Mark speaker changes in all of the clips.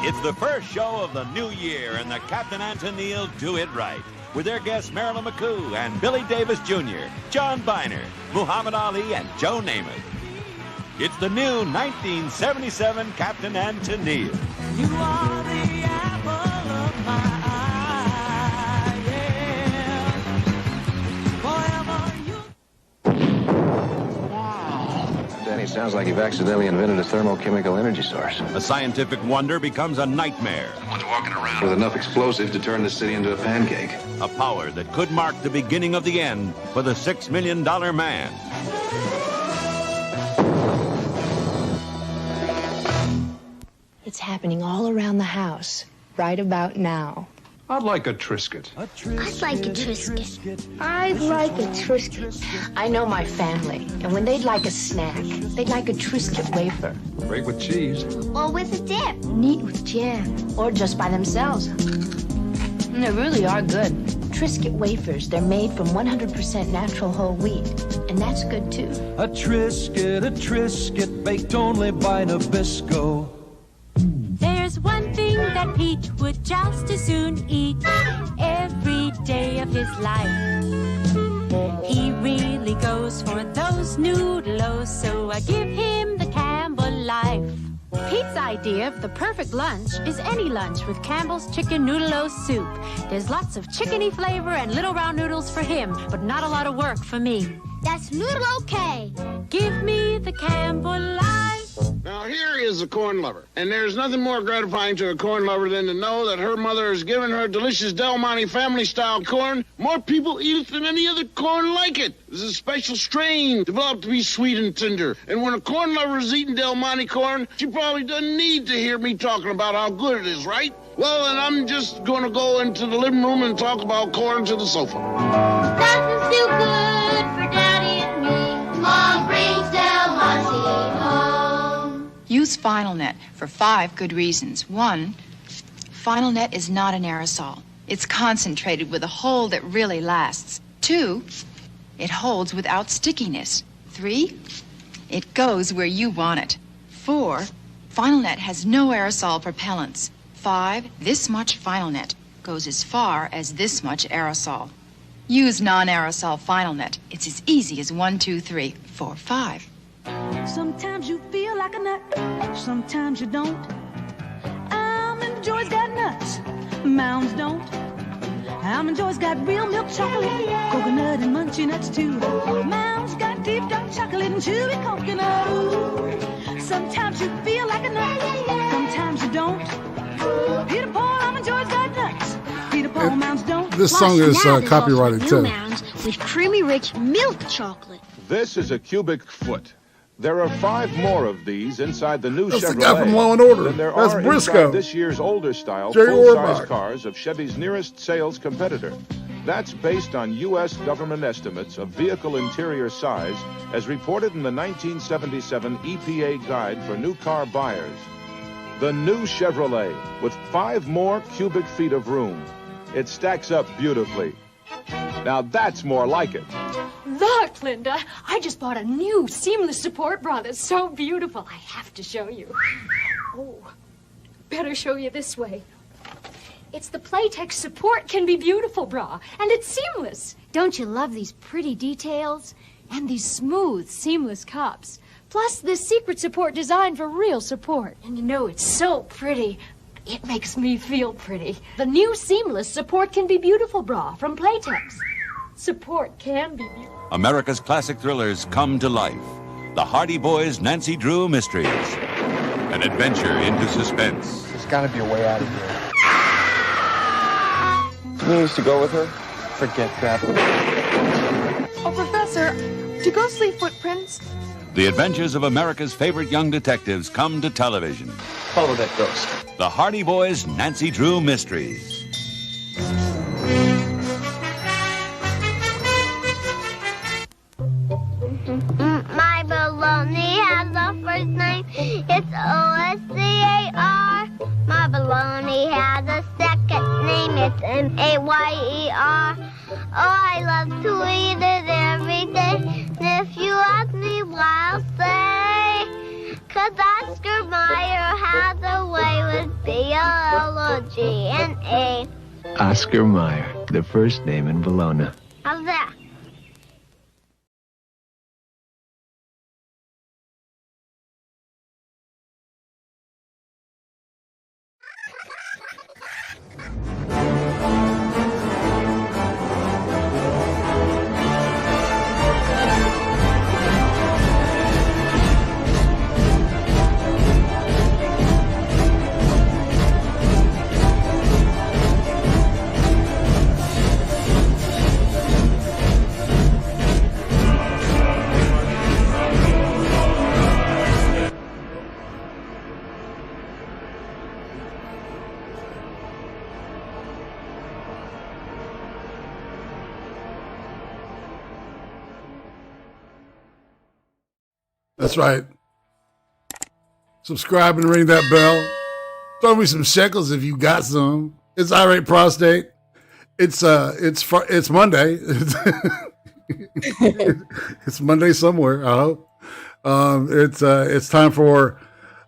Speaker 1: It's the first show of the new year, and the Captain and Tennille do it right. With their guests Marilyn McCoo and Billy Davis Jr., John Biner, Muhammad Ali, and Joe Namath. It's the new 1977 Captain and Tennille.
Speaker 2: You are the apple of my eye, yeah. Forever you...
Speaker 3: Danny, sounds like you've accidentally invented a thermochemical energy source.
Speaker 1: A scientific wonder becomes a nightmare.
Speaker 3: Someone's walking around with enough explosive to turn the city into a pancake.
Speaker 1: A power that could mark the beginning of the end for the $6 million man.
Speaker 4: It's happening all around the house, right about now.
Speaker 5: I'd like a Triscuit.
Speaker 6: I'd like a Triscuit.
Speaker 4: I'd like a Triscuit. I know my family, and when they'd like a snack, they'd like a Triscuit wafer.
Speaker 5: Great with cheese.
Speaker 6: Or with a dip.
Speaker 4: Neat with jam. Or just by themselves. And they really are good. Triscuit wafers, they're made from 100% natural whole wheat, and that's good too.
Speaker 2: A Triscuit baked only by Nabisco.
Speaker 7: There's one thing that Pete would just as soon eat every day of his life. He really goes for those noodles, so I give him the Campbell life. Pete's idea of the perfect lunch is any lunch with Campbell's Chicken Noodle-O soup. There's lots of chickeny flavor and little round noodles for him, but not a lot of work for me.
Speaker 6: That's noodle okay.
Speaker 7: Give me the Campbell life.
Speaker 8: Now, here is a corn lover, and there's nothing more gratifying to a corn lover than to know that her mother has given her delicious Del Monte family-style corn. More people eat it than any other corn like it. This is a special strain developed to be sweet and tender. And when a corn lover is eating Del Monte corn, she probably doesn't need to hear me talking about how good it is, right? Well, then I'm just going to go into the living room and talk about corn to the sofa.
Speaker 6: Nothing's too good for Daddy and me. Mom brings Del Monte home.
Speaker 9: Use FinalNet for 5 good reasons. 1, FinalNet is not an aerosol. It's concentrated with a hold that really lasts. 2, it holds without stickiness. 3, it goes where you want it. 4, FinalNet has no aerosol propellants. 5, this much FinalNet goes as far as this much aerosol. Use non-aerosol FinalNet. It's as easy as 1, 2, 3, 4, 5.
Speaker 2: Sometimes you feel like a nut, sometimes you don't. Almond Joy's got nuts, Mounds don't. Almond Joy's got real milk chocolate, coconut and munchy nuts too. Mounds got deep dark chocolate and chewy coconut. Ooh. Sometimes you feel like a nut, sometimes you don't. Peter Paul, Almond Joy's got nuts, Peter Paul, Mounds don't.
Speaker 10: This song is copyrighted too.
Speaker 6: Mounds with creamy rich milk chocolate.
Speaker 11: This is a cubic foot. There are 5 more of these inside the new
Speaker 10: That's
Speaker 11: Chevrolet
Speaker 10: the guy from Law and Order.
Speaker 11: than there
Speaker 10: That's
Speaker 11: are
Speaker 10: Briscoe.
Speaker 11: inside this year's older style
Speaker 10: Jerry
Speaker 11: full-size
Speaker 10: Orbach.
Speaker 11: cars of Chevy's nearest sales competitor. That's based on U.S. government estimates of vehicle interior size as reported in the 1977 EPA Guide for New Car Buyers. The new Chevrolet with 5 more cubic feet of room. It stacks up beautifully. Now that's more like it.
Speaker 12: Look, Linda, I just bought a new seamless support bra that's so beautiful. I have to show you. Oh, better show you this way. It's the Playtex Support Can Be Beautiful bra, and it's seamless. Don't you love these pretty details? And these smooth, seamless cups. Plus this secret support designed for real support. And you know, it's so pretty. It makes me feel pretty. The new seamless Support Can Be Beautiful bra from Playtex. Support can be beautiful.
Speaker 1: America's classic thrillers come to life. The Hardy Boys' Nancy Drew Mysteries. An adventure into suspense.
Speaker 3: There's got to be a way out of here. You used to go with her? Forget that.
Speaker 13: Oh, Professor, do ghosts leave footprints?
Speaker 1: The adventures of America's favorite young detectives come to television.
Speaker 3: Follow that ghost.
Speaker 1: The Hardy Boys' Nancy Drew Mysteries.
Speaker 6: My baloney has a first name. It's O-S-C-A-R. My baloney has a second name. It's M-A-Y-E-R. Oh, I love to eat it every day. And if you ask me why, I'll say, 'cause I G-N-A.
Speaker 14: Oscar Mayer, the first name in Bologna.
Speaker 6: How's that?
Speaker 10: That's right. Subscribe and ring that bell. Throw me some shekels if you got some. It's Irate Prostate. It's Monday. It's Monday somewhere, I hope. It's time for,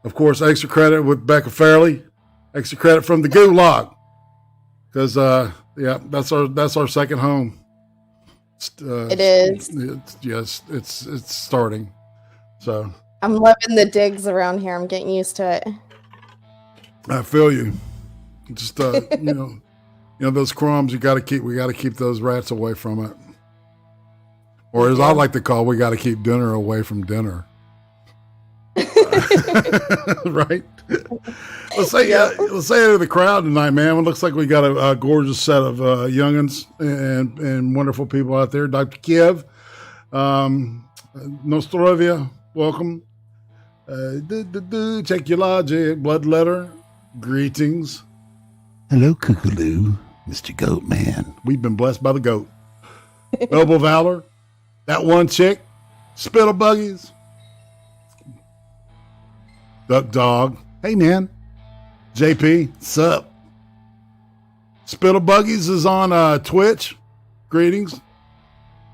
Speaker 10: of course, extra credit with Becca Fairley. Extra credit from the GULAG. Because that's our second home.
Speaker 15: It is.
Speaker 10: It's starting. So
Speaker 15: I'm loving the digs around here. I'm getting used to it.
Speaker 10: I feel you. Just those crumbs we got to keep those rats away from it. Or as I like to call, we got to keep dinner away from dinner. Right? Let's say to the crowd tonight, man. It looks like we got a gorgeous set of youngins and wonderful people out there. Dr. Kiev, Nostrovia, welcome. Check your logic, blood letter, greetings.
Speaker 16: Hello, Kookaloo, Mr. Goat Man.
Speaker 10: We've been blessed by the goat. Noble Valor, that one chick, Spittle Buggies, Duck Dog, hey man, JP, sup? Spittle Buggies is on Twitch. Greetings.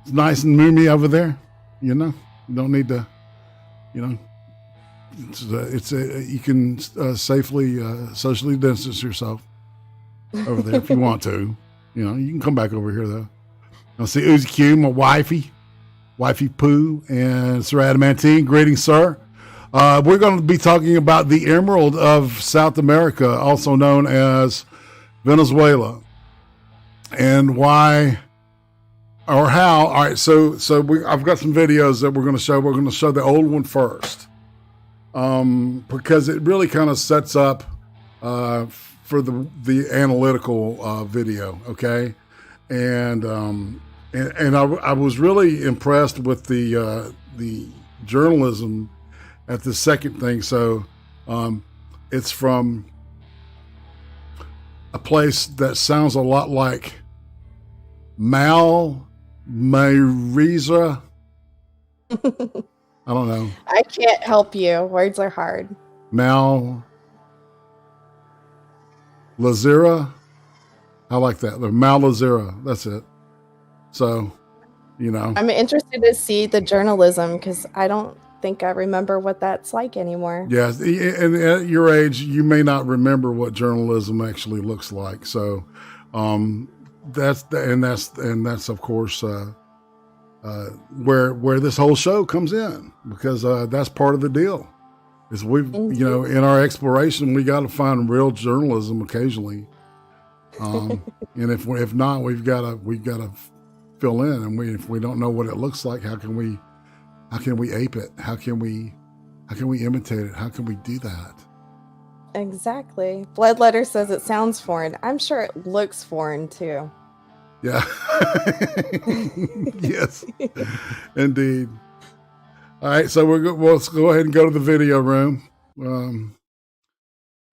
Speaker 10: It's nice and moomy over there. You don't need to. You can safely socially distance yourself over there if you want to. You can come back over here though. I'll see Uzi Q, my wifey Pooh, and Sir Adamantine. Greetings, sir. We're going to be talking about the Emerald of South America, also known as Venezuela, and why or how. All right, so I've got some videos that we're going to show. We're going to show the old one first, because it really kind of sets up for the analytical video. Okay, and I was really impressed with the journalism at the second thing. So it's from a place that sounds a lot like Malmeriza. I don't know.
Speaker 15: I can't help you. Words are hard.
Speaker 10: Malazira. I like that. The Malazira. That's it. So,
Speaker 15: I'm interested to see the journalism because I don't think I remember what that's like anymore.
Speaker 10: Yeah, and at your age, you may not remember what journalism actually looks like. So, that's of course where this whole show comes in, because that's part of the deal. Is in our exploration, we got to find real journalism occasionally, and if not, we've got to fill in, and if we don't know what it looks like, how can we ape it? How can we imitate it? How can we do that?
Speaker 15: Exactly. Bloodletter says it sounds foreign. I'm sure it looks foreign too.
Speaker 10: Yeah. Yes, indeed. All right, so let's go ahead and go to the video room.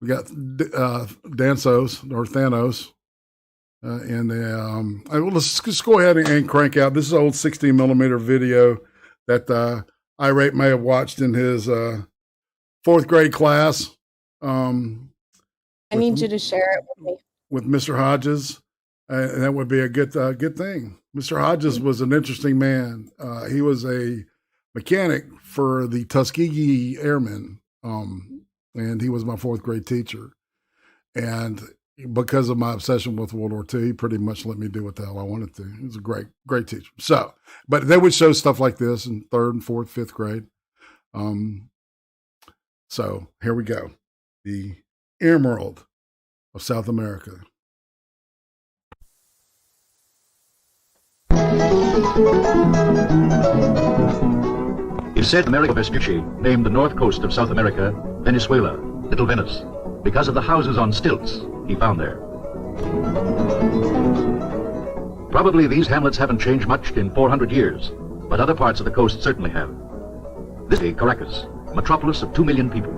Speaker 10: We got Dansos or Thanos. Let's just go ahead and crank out. This is an old 16 millimeter video that Irate may have watched in his fourth grade class.
Speaker 15: I need you to share it with me.
Speaker 10: With Mr. Hodges, and that would be a good thing. Mr. Hodges was an interesting man. He was a mechanic for the Tuskegee Airmen, and he was my fourth grade teacher. And because of my obsession with World War II, he pretty much let me do what the hell I wanted to. He was a great, great teacher. So, but they would show stuff like this in 3rd and 4th, 5th grade. So here we go. The Emerald of South America.
Speaker 17: It said Amerigo Vespucci named the north coast of South America Venezuela, Little Venice, because of the houses on stilts he found there. Probably these hamlets haven't changed much in 400 years, but other parts of the coast certainly have. This is Caracas, a metropolis of 2 million people.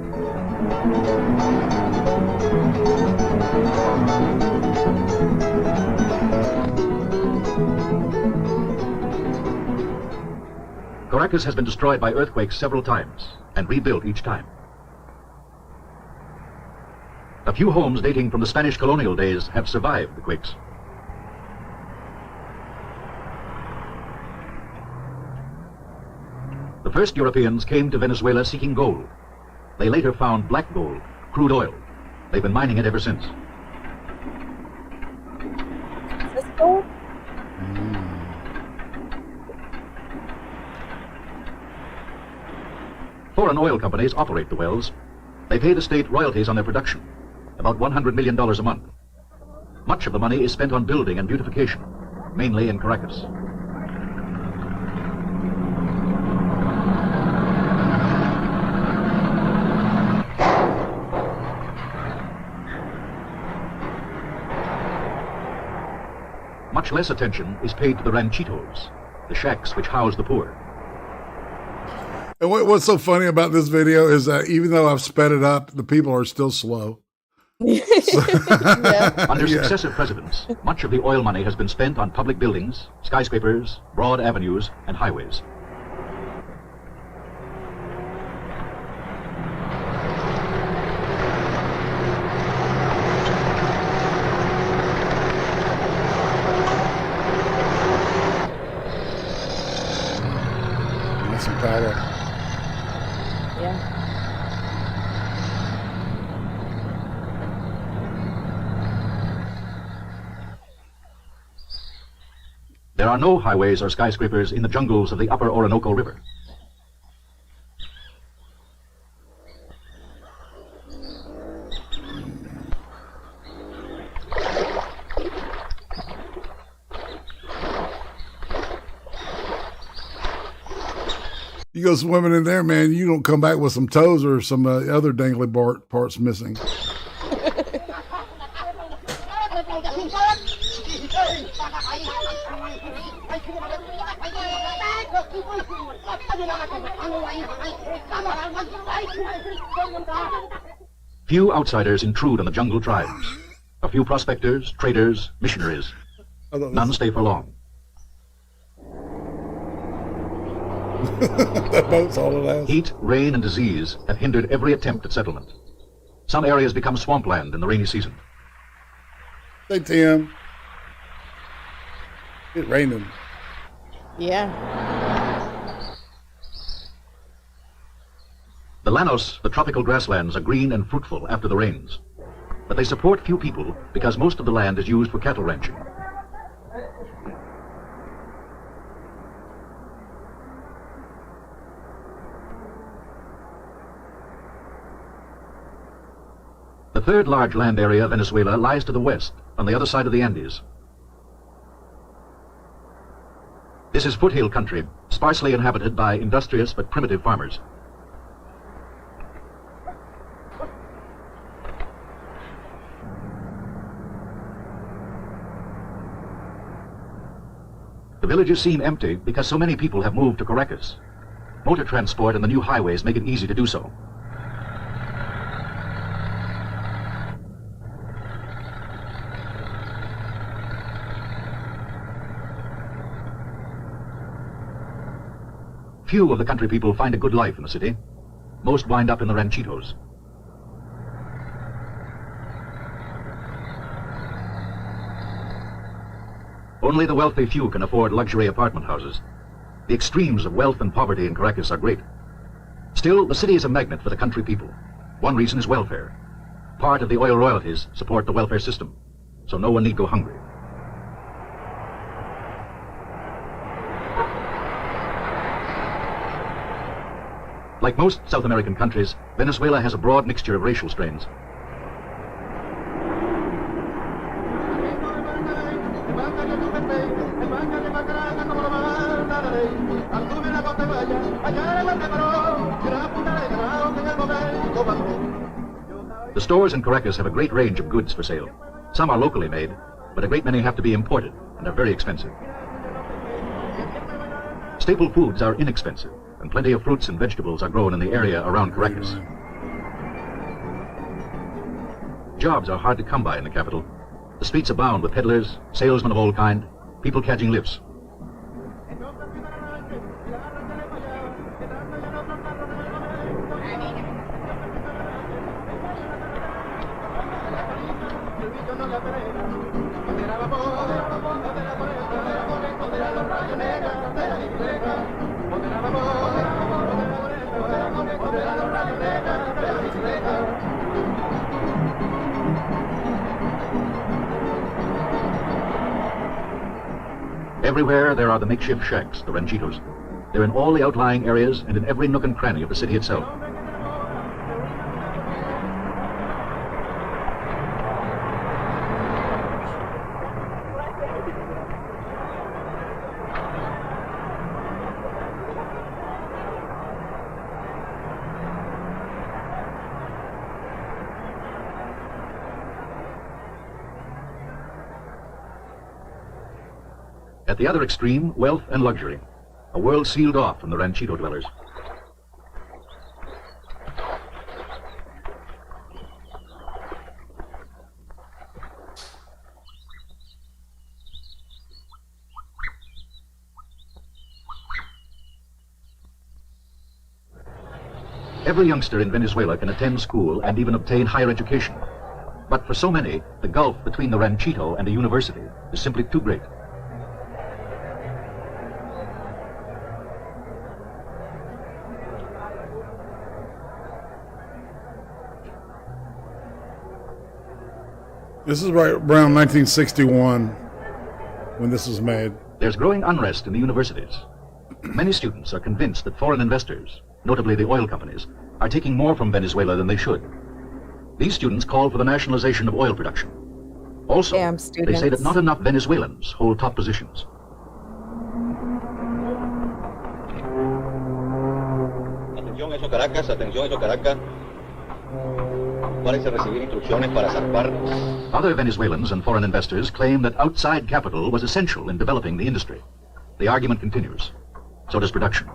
Speaker 17: Caracas has been destroyed by earthquakes several times and rebuilt each time. A few homes dating from the Spanish colonial days have survived the quakes. The first Europeans came to Venezuela seeking gold. They later found black gold, crude oil. They've been mining it ever since.
Speaker 15: Is this gold?
Speaker 17: Foreign oil companies operate the wells. They pay the state royalties on their production, about $100 million a month. Much of the money is spent on building and beautification, mainly in Caracas. Much less attention is paid to the ranchitos, the shacks which house the poor.
Speaker 10: And what's so funny about this video is that even though I've sped it up, the people are still slow.
Speaker 17: Under successive presidents, much of the oil money has been spent on public buildings, skyscrapers, broad avenues, and highways.
Speaker 10: That's some power.
Speaker 17: There are no highways or skyscrapers in the jungles of the upper Orinoco River.
Speaker 10: You go swimming in there, man, you don't come back with some toes or some other dangly parts missing.
Speaker 17: Few outsiders intrude on the jungle tribes. A few prospectors, traders, missionaries. None stay for long.
Speaker 10: That boat's all it has.
Speaker 17: Heat, rain, and disease have hindered every attempt at settlement. Some areas become swampland in the rainy season.
Speaker 10: Hey, Tim. It's raining.
Speaker 15: Yeah.
Speaker 17: The llanos, the tropical grasslands, are green and fruitful after the rains. But they support few people because most of the land is used for cattle ranching. The third large land area of Venezuela lies to the west, on the other side of the Andes. This is foothill country, sparsely inhabited by industrious but primitive farmers. The villages seem empty because so many people have moved to Caracas. Motor transport and the new highways make it easy to do so. Few of the country people find a good life in the city. Most wind up in the ranchitos. Only the wealthy few can afford luxury apartment houses. The extremes of wealth and poverty in Caracas are great. Still, the city is a magnet for the country people. One reason is welfare. Part of the oil royalties support the welfare system, so no one need go hungry. Like most South American countries, Venezuela has a broad mixture of racial strains. The stores in Caracas have a great range of goods for sale. Some are locally made, but a great many have to be imported and are very expensive. Staple foods are inexpensive, and plenty of fruits and vegetables are grown in the area around Caracas. Jobs are hard to come by in the capital. The streets abound with peddlers, salesmen of all kind, people catching lifts. Everywhere there are the makeshift shacks, the ranchitos. They're in all the outlying areas and in every nook and cranny of the city itself. At the other extreme, wealth and luxury, a world sealed off from the ranchito dwellers. Every youngster in Venezuela can attend school and even obtain higher education. But for so many, the gulf between the ranchito and a university is simply too great.
Speaker 10: This is right around 1961 when this was made.
Speaker 17: There's growing unrest in the universities. Many students are convinced that foreign investors, notably the oil companies, are taking more from Venezuela than they should. These students call for the nationalization of oil production. Also, they say that not enough Venezuelans hold top positions.
Speaker 18: Atención, eso Caracas, atención, eso Caracas.
Speaker 17: Other Venezuelans and foreign investors claim that outside capital was essential in developing the industry. The argument continues. So does production.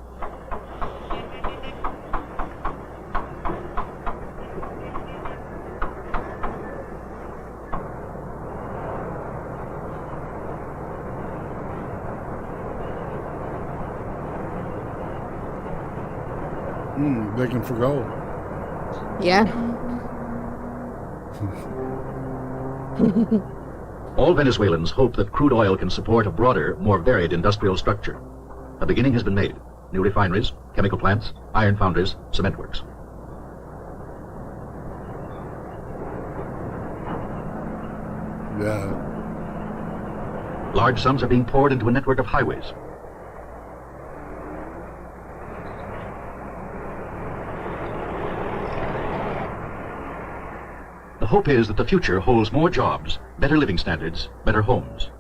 Speaker 10: Digging for gold.
Speaker 15: Yeah.
Speaker 17: All Venezuelans hope that crude oil can support a broader, more varied industrial structure. A beginning has been made. New refineries, chemical plants, iron foundries, cement works.
Speaker 10: Yeah.
Speaker 17: Large sums are being poured into a network of highways. The hope is that the future holds more jobs, better living standards, better homes.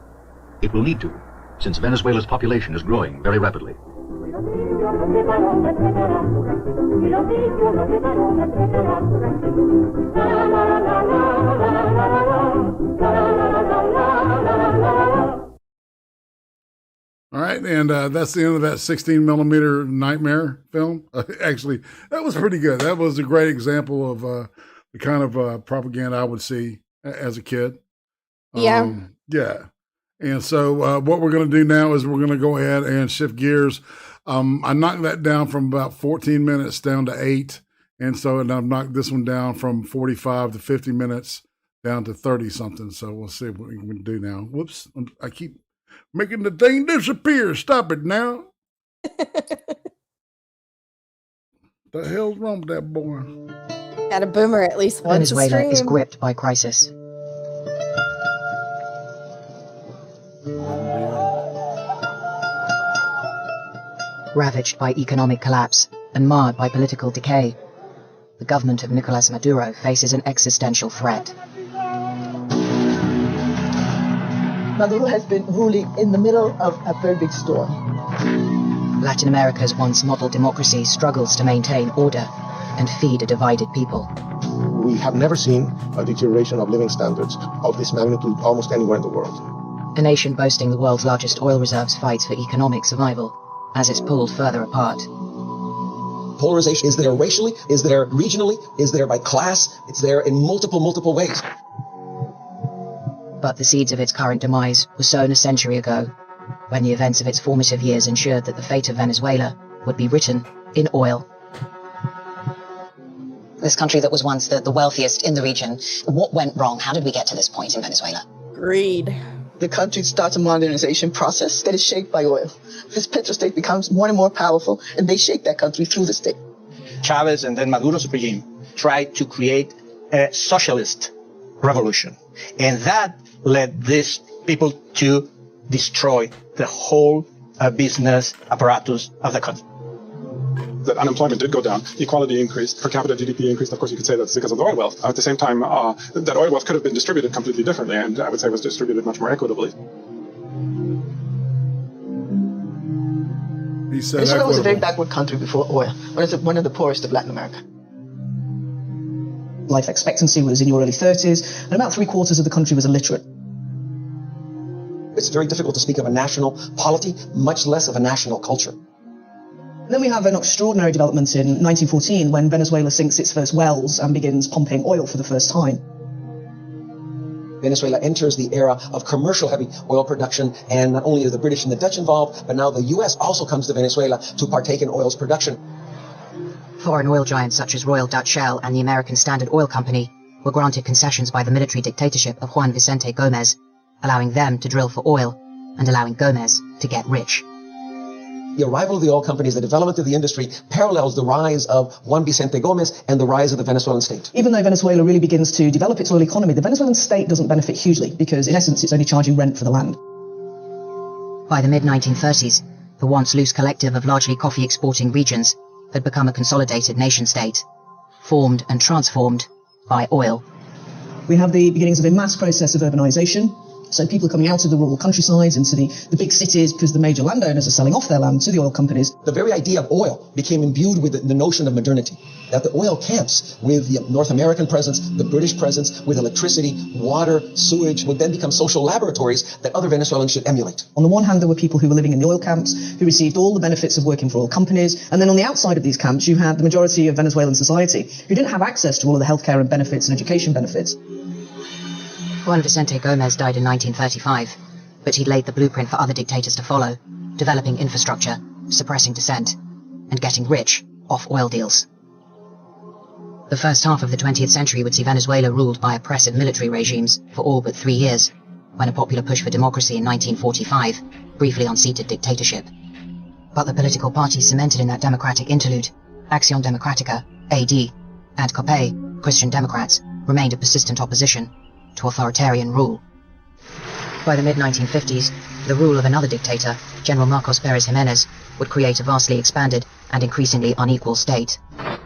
Speaker 17: It will need to, since Venezuela's population is growing very rapidly.
Speaker 10: All right, and that's the end of that 16 millimeter Nightmare film. Actually, that was pretty good. That was a great example of the kind of propaganda I would see as a kid.
Speaker 15: Yeah.
Speaker 10: Yeah. And so what we're going to do now is we're going to go ahead and shift gears. I knocked that down from about 14 minutes down to 8. And so and I've knocked this one down from 45 to 50 minutes down to 30 something. So we'll see what we can do now. Whoops. I keep making the thing disappear. Stop it now. The hell's wrong with that boy?
Speaker 15: Got a boomer at least once a
Speaker 19: Venezuela is
Speaker 15: stream.
Speaker 19: gripped by crisis. Ravaged by economic collapse and marred by political decay, the government of Nicolas Maduro faces an existential threat.
Speaker 20: Maduro has been ruling in the middle of a very big storm.
Speaker 19: Latin America's once model democracy struggles to maintain order and feed a divided people.
Speaker 21: We have never seen a deterioration of living standards of this magnitude almost anywhere in the world.
Speaker 19: A nation boasting the world's largest oil reserves fights for economic survival as it's pulled further apart.
Speaker 22: Polarization is there racially, is there regionally, is there by class, it's there in multiple ways.
Speaker 19: But the seeds of its current demise were sown a century ago, when the events of its formative years ensured that the fate of Venezuela would be written in oil.
Speaker 23: This country that was once the wealthiest in the region, what went wrong? How did we get to this point in Venezuela?
Speaker 15: Greed.
Speaker 20: The country starts a modernization process that is shaped by oil. This petrostate becomes more and more powerful, and they shape that country through the state.
Speaker 24: Chavez and then Maduro's regime tried to create a socialist revolution. And that led these people to destroy the whole business apparatus of the country.
Speaker 25: That unemployment did go down, equality increased, per capita GDP increased. Of course, you could say that's because of the oil wealth. At the same time, that oil wealth could have been distributed completely differently, and I would say was distributed much more equitably.
Speaker 10: He said
Speaker 20: Venezuela was a very backward country before oil, one of the poorest of Latin America.
Speaker 26: Life expectancy was in your early 30s, and about 3/4 of the country was illiterate.
Speaker 22: It's very difficult to speak of a national polity, much less of a national culture.
Speaker 26: Then we have an extraordinary development in 1914 when Venezuela sinks its first wells and begins pumping oil for the first time.
Speaker 22: Venezuela enters the era of commercial heavy oil production, and not only are the British and the Dutch involved, but now the U.S. also comes to Venezuela to partake in oil's production.
Speaker 19: Foreign oil giants such as Royal Dutch Shell and the American Standard Oil Company were granted concessions by the military dictatorship of Juan Vicente Gomez, allowing them to drill for oil and allowing Gomez to get rich.
Speaker 22: The arrival of the oil companies, the development of the industry, parallels the rise of Juan Vicente Gomez and the rise of the Venezuelan state.
Speaker 26: Even though Venezuela really begins to develop its oil economy, the Venezuelan state doesn't benefit hugely because, in essence, it's only charging rent for the land.
Speaker 19: By the mid-1930s, the once loose collective of largely coffee-exporting regions had become a consolidated nation-state, formed and transformed by oil.
Speaker 26: We have the beginnings of a mass process of urbanization. So people are coming out of the rural countrysides into the big cities because the major landowners are selling off their land to the oil companies.
Speaker 22: The very idea of oil became imbued with the notion of modernity. That the oil camps, with the North American presence, the British presence, with electricity, water, sewage, would then become social laboratories that other Venezuelans should emulate.
Speaker 26: On the one hand, there were people who were living in the oil camps, who received all the benefits of working for oil companies. And then on the outside of these camps, you had the majority of Venezuelan society who didn't have access to all of the healthcare and benefits and education benefits.
Speaker 19: Juan Vicente Gomez died in 1935, but he'd laid the blueprint for other dictators to follow, developing infrastructure, suppressing dissent, and getting rich off oil deals. The first half of the 20th century would see Venezuela ruled by oppressive military regimes for all but 3 years, when a popular push for democracy in 1945 briefly unseated dictatorship. But the political parties cemented in that democratic interlude, Acción Democrática, AD, and COPE, Christian Democrats, remained a persistent opposition to authoritarian rule. By the mid-1950s, the rule of another dictator, General Marcos Pérez Jiménez, would create a vastly expanded and increasingly unequal state.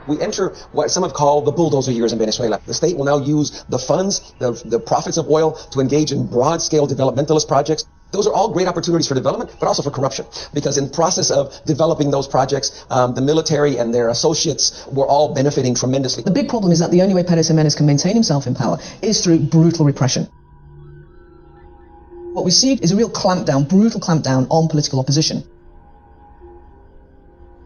Speaker 22: We enter what some have called the bulldozer years in Venezuela. The state will now use the funds, the profits of oil, to engage in broad-scale developmentalist projects. Those are all great opportunities for development, but also for corruption. Because in the process of developing those projects, the military and their associates were all benefiting tremendously.
Speaker 26: The big problem is that the only way Pérez Jiménez can maintain himself in power is through brutal repression. What we see is a real clampdown, brutal clampdown on political opposition.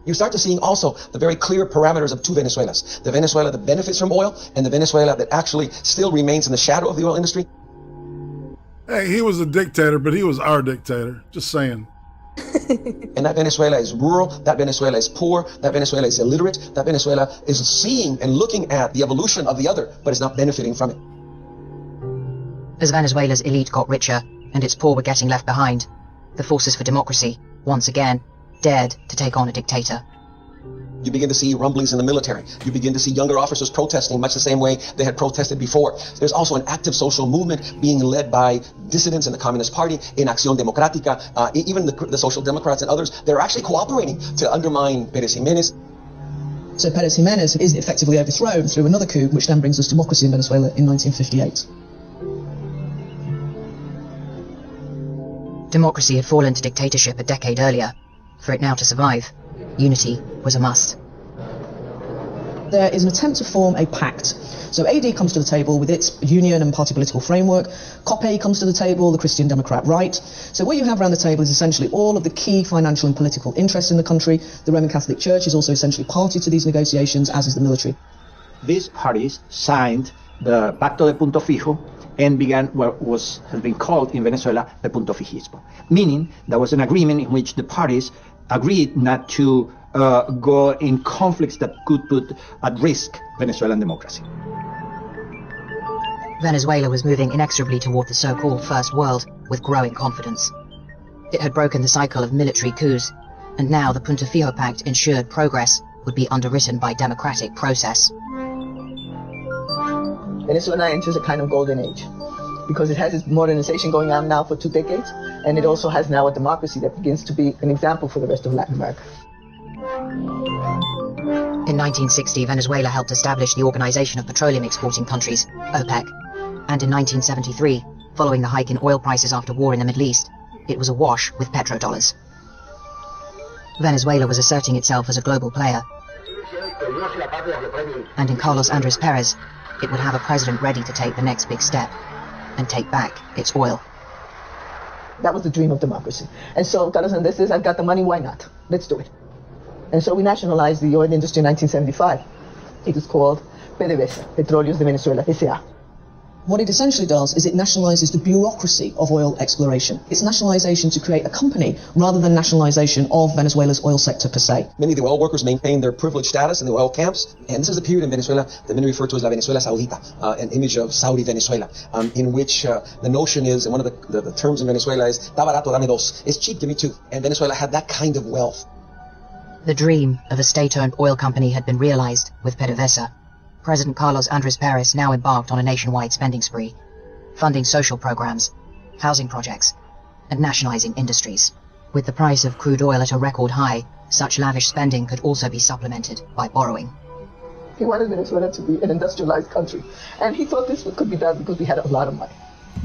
Speaker 22: You start to seeing also the very clear parameters of two Venezuelas. The Venezuela that benefits from oil and the Venezuela that actually still remains in the shadow of the oil industry.
Speaker 10: Hey, he was a dictator, but he was our dictator. Just saying.
Speaker 22: And that Venezuela is rural, that Venezuela is poor, that Venezuela is illiterate, that Venezuela is seeing and looking at the evolution of the other, but is not benefiting from it.
Speaker 19: As Venezuela's elite got richer and its poor were getting left behind, the forces for democracy, once again, dared to take on a dictator.
Speaker 22: You begin to see rumblings in the military. You begin to see younger officers protesting much the same way they had protested before. There's also an active social movement being led by dissidents in the Communist Party, in Acción Democrática, even the Social Democrats and others. They're actually cooperating to undermine Pérez Jiménez.
Speaker 26: So Pérez Jiménez is effectively overthrown through another coup, which then brings us democracy in Venezuela in 1958.
Speaker 19: Democracy had fallen to dictatorship a decade earlier. For it now to survive, unity was a must.
Speaker 26: There is an attempt to form a pact. So AD comes to the table with its union and party political framework. COPE comes to the table, the Christian Democrat right. So what you have around the table is essentially all of the key financial and political interests in the country. The Roman Catholic Church is also essentially party to these negotiations, as is the military.
Speaker 24: These parties signed the Pacto de Punto Fijo and began what has been called in Venezuela the Punto Fijismo, meaning there was an agreement in which the parties agreed not to go in conflicts that could put at risk Venezuelan democracy.
Speaker 19: Venezuela was moving inexorably toward the so-called First World with growing confidence. It had broken the cycle of military coups, and now the Punto Fijo Pact ensured progress would be underwritten by democratic process.
Speaker 20: Venezuela enters a kind of golden age because it has its modernization going on now for 2 decades, and it also has now a democracy that begins to be an example for the rest of Latin America.
Speaker 19: In 1960, Venezuela helped establish the Organization of Petroleum Exporting Countries, OPEC, and in 1973, following the hike in oil prices after war in the Middle East, it was awash with petrodollars. Venezuela was asserting itself as a global player, and in Carlos Andrés Pérez, it would have a president ready to take the next big step and take back its oil.
Speaker 20: That was the dream of democracy. And so Carlos Andrés says, I've got the money, why not? Let's do it. And so we nationalized the oil industry in 1975. It was called PDVSA, Petróleos de Venezuela, S.A.
Speaker 26: What it essentially does is it nationalizes the bureaucracy of oil exploration. It's nationalization to create a company rather than nationalization of Venezuela's oil sector per se.
Speaker 22: Many of the oil workers maintain their privileged status in the oil camps, and this is a period in Venezuela that many refer to as La Venezuela Saudita, an image of Saudi Venezuela, in which the notion is, and one of the terms in Venezuela is, "Ta barato, dame dos." It's cheap, give me two. And Venezuela had that kind of wealth.
Speaker 19: The dream of a state-owned oil company had been realized with PDVSA. President Carlos Andrés Pérez now embarked on a nationwide spending spree, funding social programs, housing projects, and nationalizing industries. With the price of crude oil at a record high, such lavish spending could also be supplemented by borrowing.
Speaker 20: He wanted Venezuela to be an industrialized country, and he thought this could be done because we had a lot of money.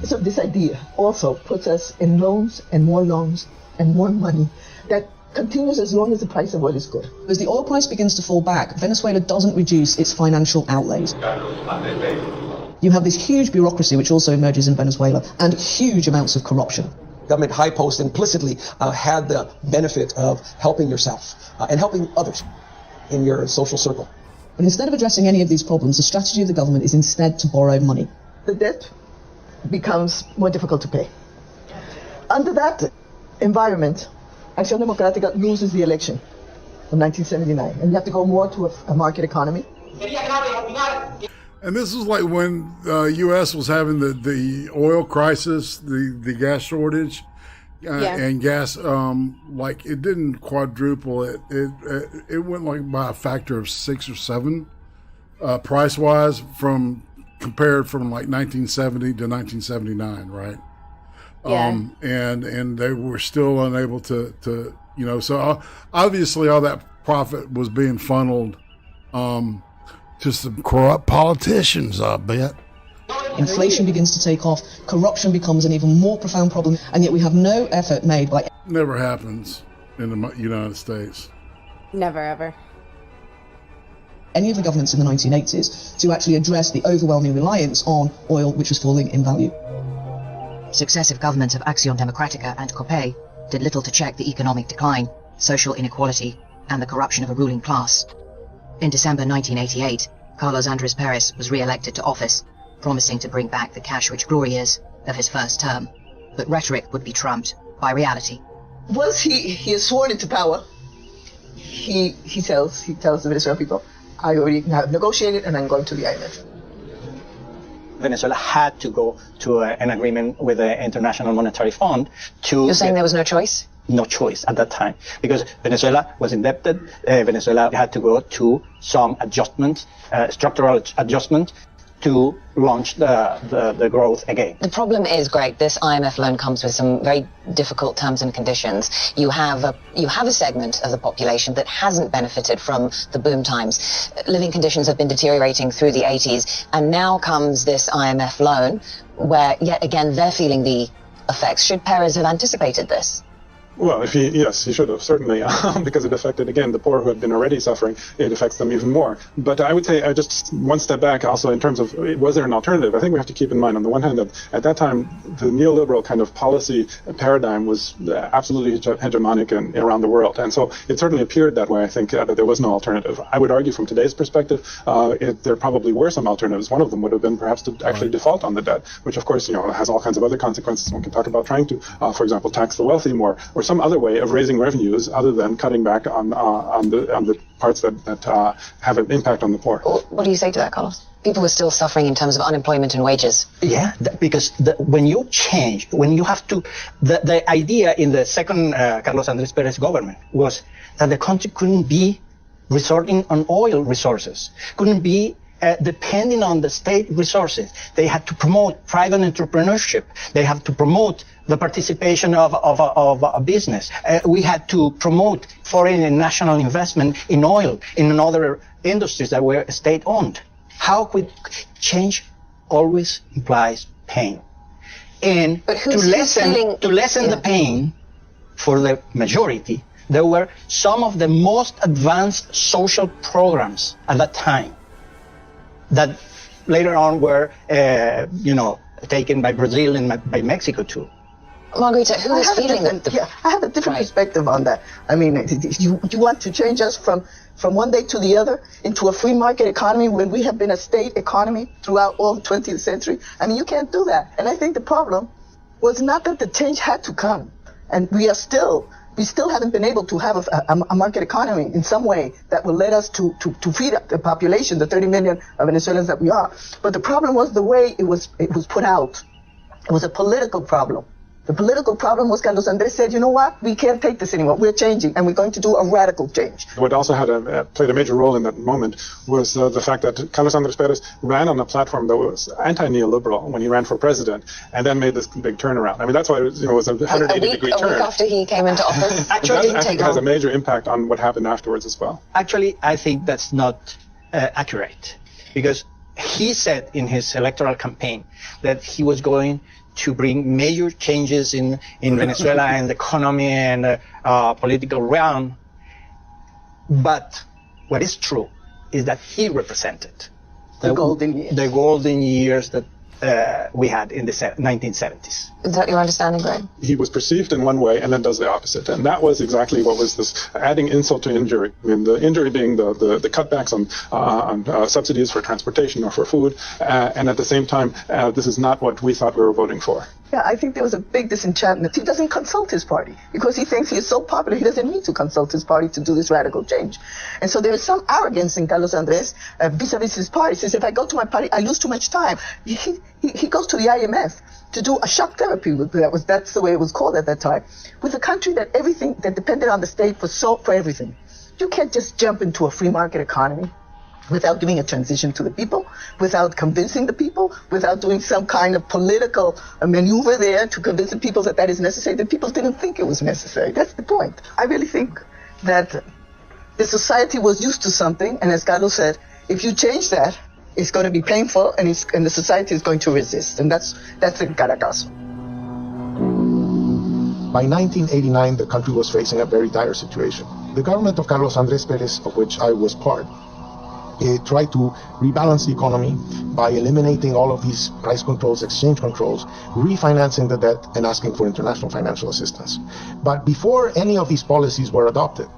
Speaker 20: So this idea also puts us in loans and more money that continues as long as the price of oil is good.
Speaker 26: As the oil price begins to fall back, Venezuela doesn't reduce its financial outlays. You have this huge bureaucracy which also emerges in Venezuela, and huge amounts of corruption.
Speaker 22: Government high posts implicitly had the benefit of helping yourself and helping others in your social circle.
Speaker 26: But instead of addressing any of these problems, the strategy of the government is instead to borrow money.
Speaker 20: The debt becomes more difficult to pay. Under that environment, Acción Democrática loses the election of 1979, and you have to go more to a market economy.
Speaker 10: And this is like when the U.S. was having the oil crisis, the gas shortage, and gas, like it didn't quadruple. It went like by a factor of 6 or 7 price-wise compared from like 1970 to 1979, right?
Speaker 15: Yeah.
Speaker 10: And they were still unable to so obviously all that profit was being funneled to some corrupt politicians, I bet.
Speaker 26: Inflation begins to take off, corruption becomes an even more profound problem, and yet we have no effort made by...
Speaker 10: Never happens in the United States.
Speaker 15: Never, ever.
Speaker 26: Any of the governments in the 1980s to actually address the overwhelming reliance on oil, which was falling in value.
Speaker 19: Successive governments of Acción Democrática and COPE did little to check the economic decline, social inequality, and the corruption of a ruling class. In December 1988, Carlos Andrés Pérez was re-elected to office, promising to bring back the cash-rich glory years of his first term. But rhetoric would be trumped by reality.
Speaker 20: Once he is sworn into power, he tells the Venezuelan people, I already have negotiated and I'm going to the IMF.
Speaker 24: Venezuela had to go to an agreement with the International Monetary Fund to...
Speaker 19: You're saying there was no choice?
Speaker 24: no choice at that time because Venezuela was indebted. Venezuela had to go to some adjustments, structural adjustment, to launch the growth again.
Speaker 19: The problem is, Greg, this IMF loan comes with some very difficult terms and conditions. You have a segment of the population that hasn't benefited from the boom times. Living conditions have been deteriorating through the 80s, and now comes this IMF loan where, yet again, they're feeling the effects. Should Perez have anticipated this?
Speaker 25: Well, yes, he should have, certainly, because it affected, again, the poor who had been already suffering. It affects them even more. But I would say, just one step back also in terms of, was there an alternative? I think we have to keep in mind, on the one hand, that at that time, the neoliberal kind of policy paradigm was absolutely hegemonic around the world. And so it certainly appeared that way, I think, that there was no alternative. I would argue from today's perspective, there probably were some alternatives. One of them would have been perhaps to actually default on the debt, which, of course, has all kinds of other consequences. One can talk about trying to, for example, tax the wealthy more, or some other way of raising revenues other than cutting back on the parts that have an impact on the poor.
Speaker 19: What do you say to that, Carlos? People were still suffering in terms of unemployment and wages.
Speaker 24: Yeah, because when you change, when you have to, the idea in the second Carlos Andrés Pérez government was that the country couldn't be resorting on oil resources, couldn't be depending on the state resources. They had to promote private entrepreneurship. They have to promote the participation of a business. We had to promote foreign and national investment in oil, in other industries that were state-owned. How could change always implies pain? And to lessen the pain for the majority, there were some of the most advanced social programs at that time that later on were, taken by Brazil and by Mexico too.
Speaker 19: Margarita, who is feeling that?
Speaker 20: I have a different perspective on that. I mean, you want to change us from one day to the other into a free market economy when we have been a state economy throughout all the 20th century? I mean, you can't do that. And I think the problem was not that the change had to come, and we still haven't been able to have a market economy in some way that will let us to feed up the population, the 30 million of Venezuelans that we are. But the problem was the way it was put out. It was a political problem. The political problem was Carlos Andrés said, you know what, we can't take this anymore. We're changing, and we're going to do a radical change.
Speaker 25: What also played a major role in that moment was the fact that Carlos Andrés Pérez ran on a platform that was anti-neoliberal when he ran for president, and then made this big turnaround. I mean, that's why it was a 180-degree turn.
Speaker 19: A week after he came into office.
Speaker 25: Actually, it has a major impact on what happened afterwards as well.
Speaker 24: Actually, I think that's not accurate, because he said in his electoral campaign that he was going to bring major changes in Venezuela and the economy and political realm. But what is true is that he represented
Speaker 20: the
Speaker 24: golden years that we had in the 1970s.
Speaker 19: Is that your understanding, Greg?
Speaker 25: He was perceived in one way and then does the opposite. And that was exactly what was this adding insult to injury. I mean, the injury being the cutbacks on subsidies for transportation or for food. And at the same time, this is not what we thought we were voting for.
Speaker 20: Yeah, I think there was a big disenchantment. He doesn't consult his party because he thinks he is so popular, he doesn't need to consult his party to do this radical change. And so there is some arrogance in Carlos Andrés vis-a-vis his party. He says, if I go to my party, I lose too much time. He goes to the IMF to do a shock therapy. That's the way it was called at that time. With a country that everything that depended on the state for everything. You can't just jump into a free market economy without giving a transition to the people, without convincing the people, without doing some kind of political maneuver there to convince the people that is necessary. The people didn't think it was necessary. That's the point. I really think that the society was used to something, and as Carlos said, if you change that, it's going to be painful, and the society is going to resist, and that's the Caracas.
Speaker 21: By 1989, the country was facing a very dire situation. The government of Carlos Andrés Pérez, of which I was part, tried to rebalance the economy by eliminating all of these price controls, exchange controls, refinancing the debt, and asking for international financial assistance. But before any of these policies were adopted,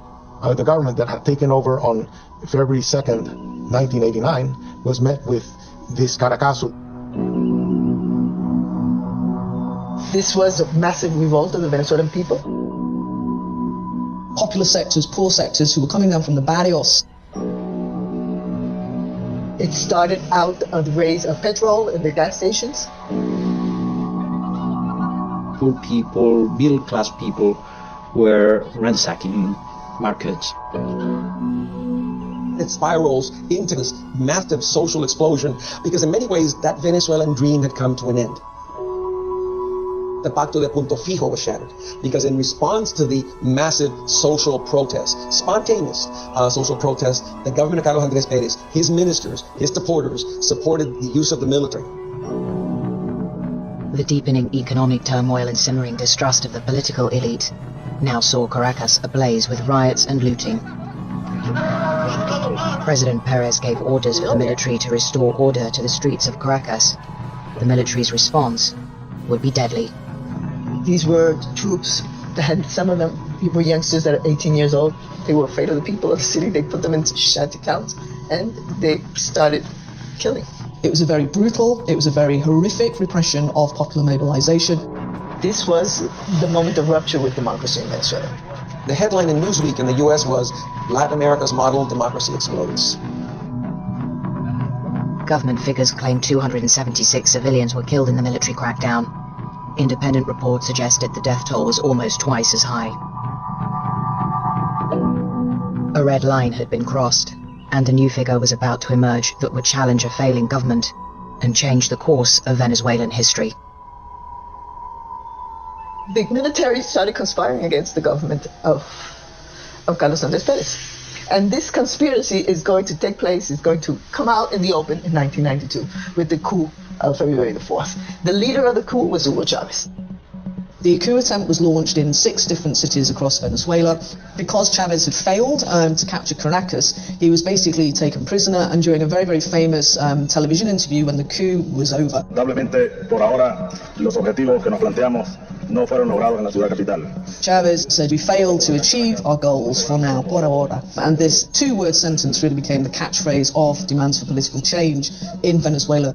Speaker 21: the government that had taken over on February 2nd, 1989, was met with this Caracazo.
Speaker 20: This was a massive revolt of the Venezuelan people.
Speaker 26: Popular sectors, poor sectors who were coming down from the barrios.
Speaker 20: It started out on the raise of petrol in the gas stations.
Speaker 24: Poor people, middle class people were ransacking markets.
Speaker 22: It spirals into this massive social explosion because in many ways that Venezuelan dream had come to an end. The Pacto de Punto Fijo was shattered because in response to the massive social protests, spontaneous social protests, the government of Carlos Andrés Pérez, his ministers, his supporters, supported the use of the military.
Speaker 19: The deepening economic turmoil and simmering distrust of the political elite now saw Caracas ablaze with riots and looting. President Pérez gave orders for the military to restore order to the streets of Caracas. The military's response would be deadly.
Speaker 20: These were troops that had, some of them were youngsters that are 18 years old. They were afraid of the people of the city. They put them into shanty towns and they started killing.
Speaker 26: It was a very brutal, it was a very horrific repression of popular mobilization.
Speaker 20: This was the moment of rupture with democracy in Venezuela.
Speaker 22: The headline in Newsweek in the U.S. was, Latin America's model democracy explodes.
Speaker 19: Government figures claim 276 civilians were killed in the military crackdown. Independent reports suggested the death toll was almost twice as high. A red line had been crossed, and a new figure was about to emerge that would challenge a failing government and change the course of Venezuelan history.
Speaker 20: The military started conspiring against the government of Carlos Andrés Pérez. And this conspiracy is going to take place, is going to come out in the open in 1992 with the coup of February the 4th. The leader of the coup was Hugo Chavez.
Speaker 26: The coup attempt was launched in 6 different cities across Venezuela. Because Chavez had failed to capture Caracas, he was basically taken prisoner, and during a very, very famous television interview when the coup was over.
Speaker 2: Lamentablemente, por ahora, los objetivos que nos planteamos no fueron logrados en la ciudad capital.
Speaker 26: Chavez said, "We failed to achieve our goals for now, por ahora." And this 2-word sentence really became the catchphrase of demands for political change in Venezuela.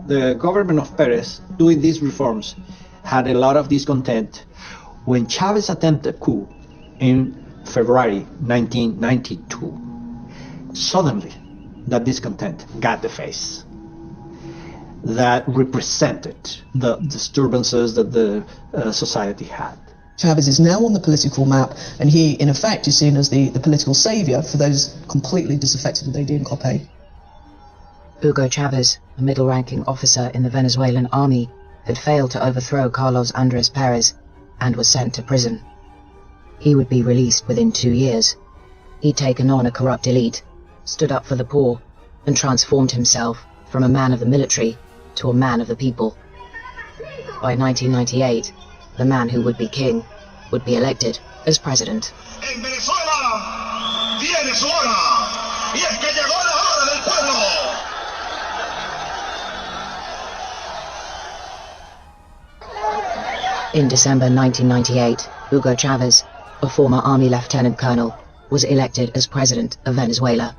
Speaker 24: The government of Pérez, doing these reforms, had a lot of discontent. When Chavez attempted a coup in February 1992, suddenly that discontent got the face that represented the disturbances that the society had.
Speaker 26: Chavez is now on the political map, and he, in effect, is seen as the political savior for those completely disaffected with AD and COPE.
Speaker 19: Hugo Chavez, a middle-ranking officer in the Venezuelan army, had failed to overthrow Carlos Andrés Pérez and was sent to prison. He would be released within 2 years. He'd taken on a corrupt elite, stood up for the poor, and transformed himself from a man of the military to a man of the people. By 1998, the man who would be king would be elected as president.
Speaker 4: En Venezuela viene su hora, y es que llegó la hora del pueblo.
Speaker 19: In December 1998, Hugo Chavez, a former army lieutenant colonel, was elected as president of Venezuela.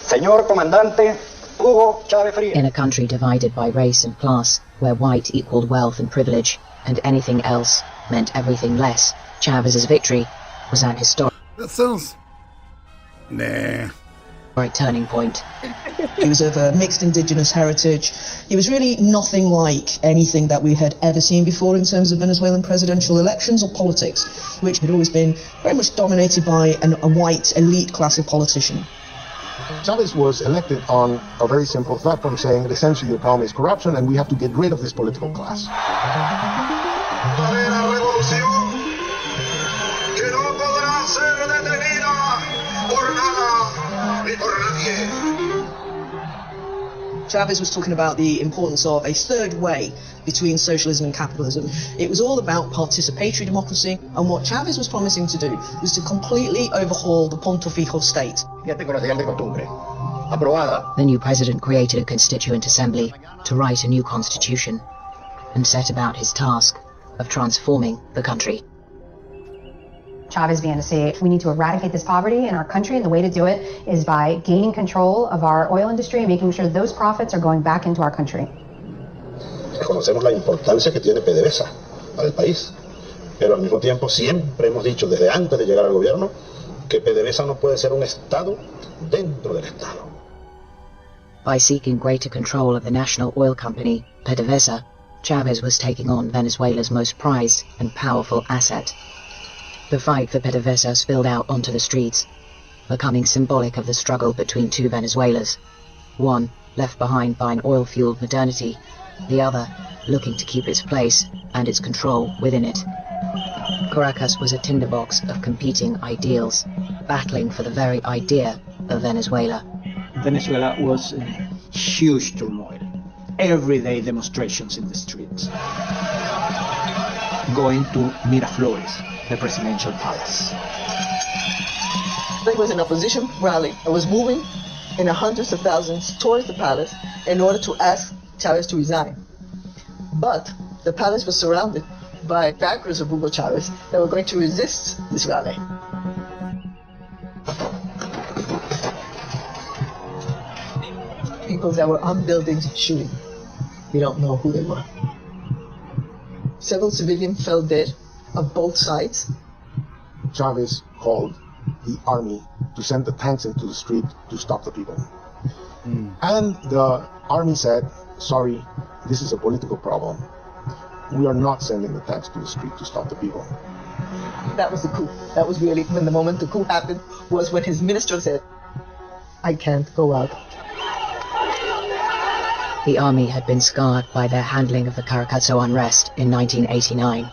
Speaker 4: Señor Comandante Hugo Chávez Frías.
Speaker 19: In a country divided by race and class, where white equaled wealth and privilege, and anything else meant everything less, Chavez's victory was an historic turning point.
Speaker 26: He was of a mixed indigenous heritage. He was really nothing like anything that we had ever seen before in terms of Venezuelan presidential elections or politics, which had always been very much dominated by a white elite class of politician.
Speaker 21: Chavez was elected on a very simple platform saying that essentially the problem is corruption and we have to get rid of this political class.
Speaker 26: Chavez was talking about the importance of a third way between socialism and capitalism. It was all about participatory democracy, and what Chavez was promising to do was to completely overhaul the Punto Fijo state.
Speaker 19: The new president created a constituent assembly to write a new constitution and set about his task of transforming the country.
Speaker 5: Chavez began to say, we need to eradicate this poverty in our country, and the way to do it is by gaining control of our oil industry and making sure those profits are going back into our country.
Speaker 21: Reconocemos la importancia que tiene PDVSA para el país, pero al mismo tiempo siempre hemos dicho desde antes de llegar al gobierno que PDVSA no puede ser un Estado dentro del Estado.
Speaker 19: By seeking greater control of the national oil company, PDVSA, Chavez was taking on Venezuela's most prized and powerful asset. The fight for PDVSA spilled out onto the streets, becoming symbolic of the struggle between two Venezuelas. One left behind by an oil-fueled modernity, the other looking to keep its place and its control within it. Caracas was a tinderbox of competing ideals, battling for the very idea of Venezuela.
Speaker 24: Venezuela was in huge turmoil. Everyday demonstrations in the streets. Going to Miraflores, the presidential palace.
Speaker 20: There was an opposition rally that was moving in hundreds of thousands towards the palace in order to ask Chavez to resign. But the palace was surrounded by backers of Hugo Chavez that were going to resist this rally. People that were on buildings shooting. We don't know who they were. Several civilians fell dead on both sides.
Speaker 21: Chavez called the army to send the tanks into the street to stop the people. And the army said, sorry, this is a political problem. We are not sending the tanks to the street to stop the people.
Speaker 20: That was the coup. That was really when the moment the coup happened was when his minister said, I can't go out.
Speaker 19: The army had been scarred by their handling of the Caracazo unrest in 1989,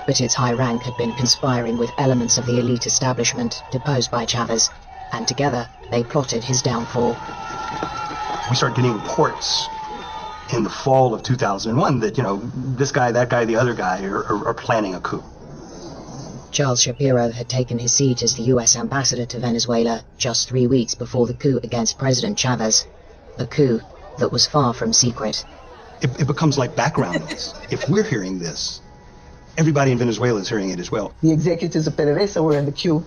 Speaker 19: but its high rank had been conspiring with elements of the elite establishment deposed by Chavez, and together they plotted his downfall.
Speaker 7: We started getting reports in the fall of 2001 that, this guy, that guy, the other guy are planning a coup.
Speaker 19: Charles Shapiro had taken his seat as the U.S. ambassador to Venezuela just 3 weeks before the coup against President Chavez, a coup that was far from secret.
Speaker 7: It becomes like background noise. If we're hearing this, everybody in Venezuela is hearing it as well.
Speaker 20: The executives of PDVSA were in the coup.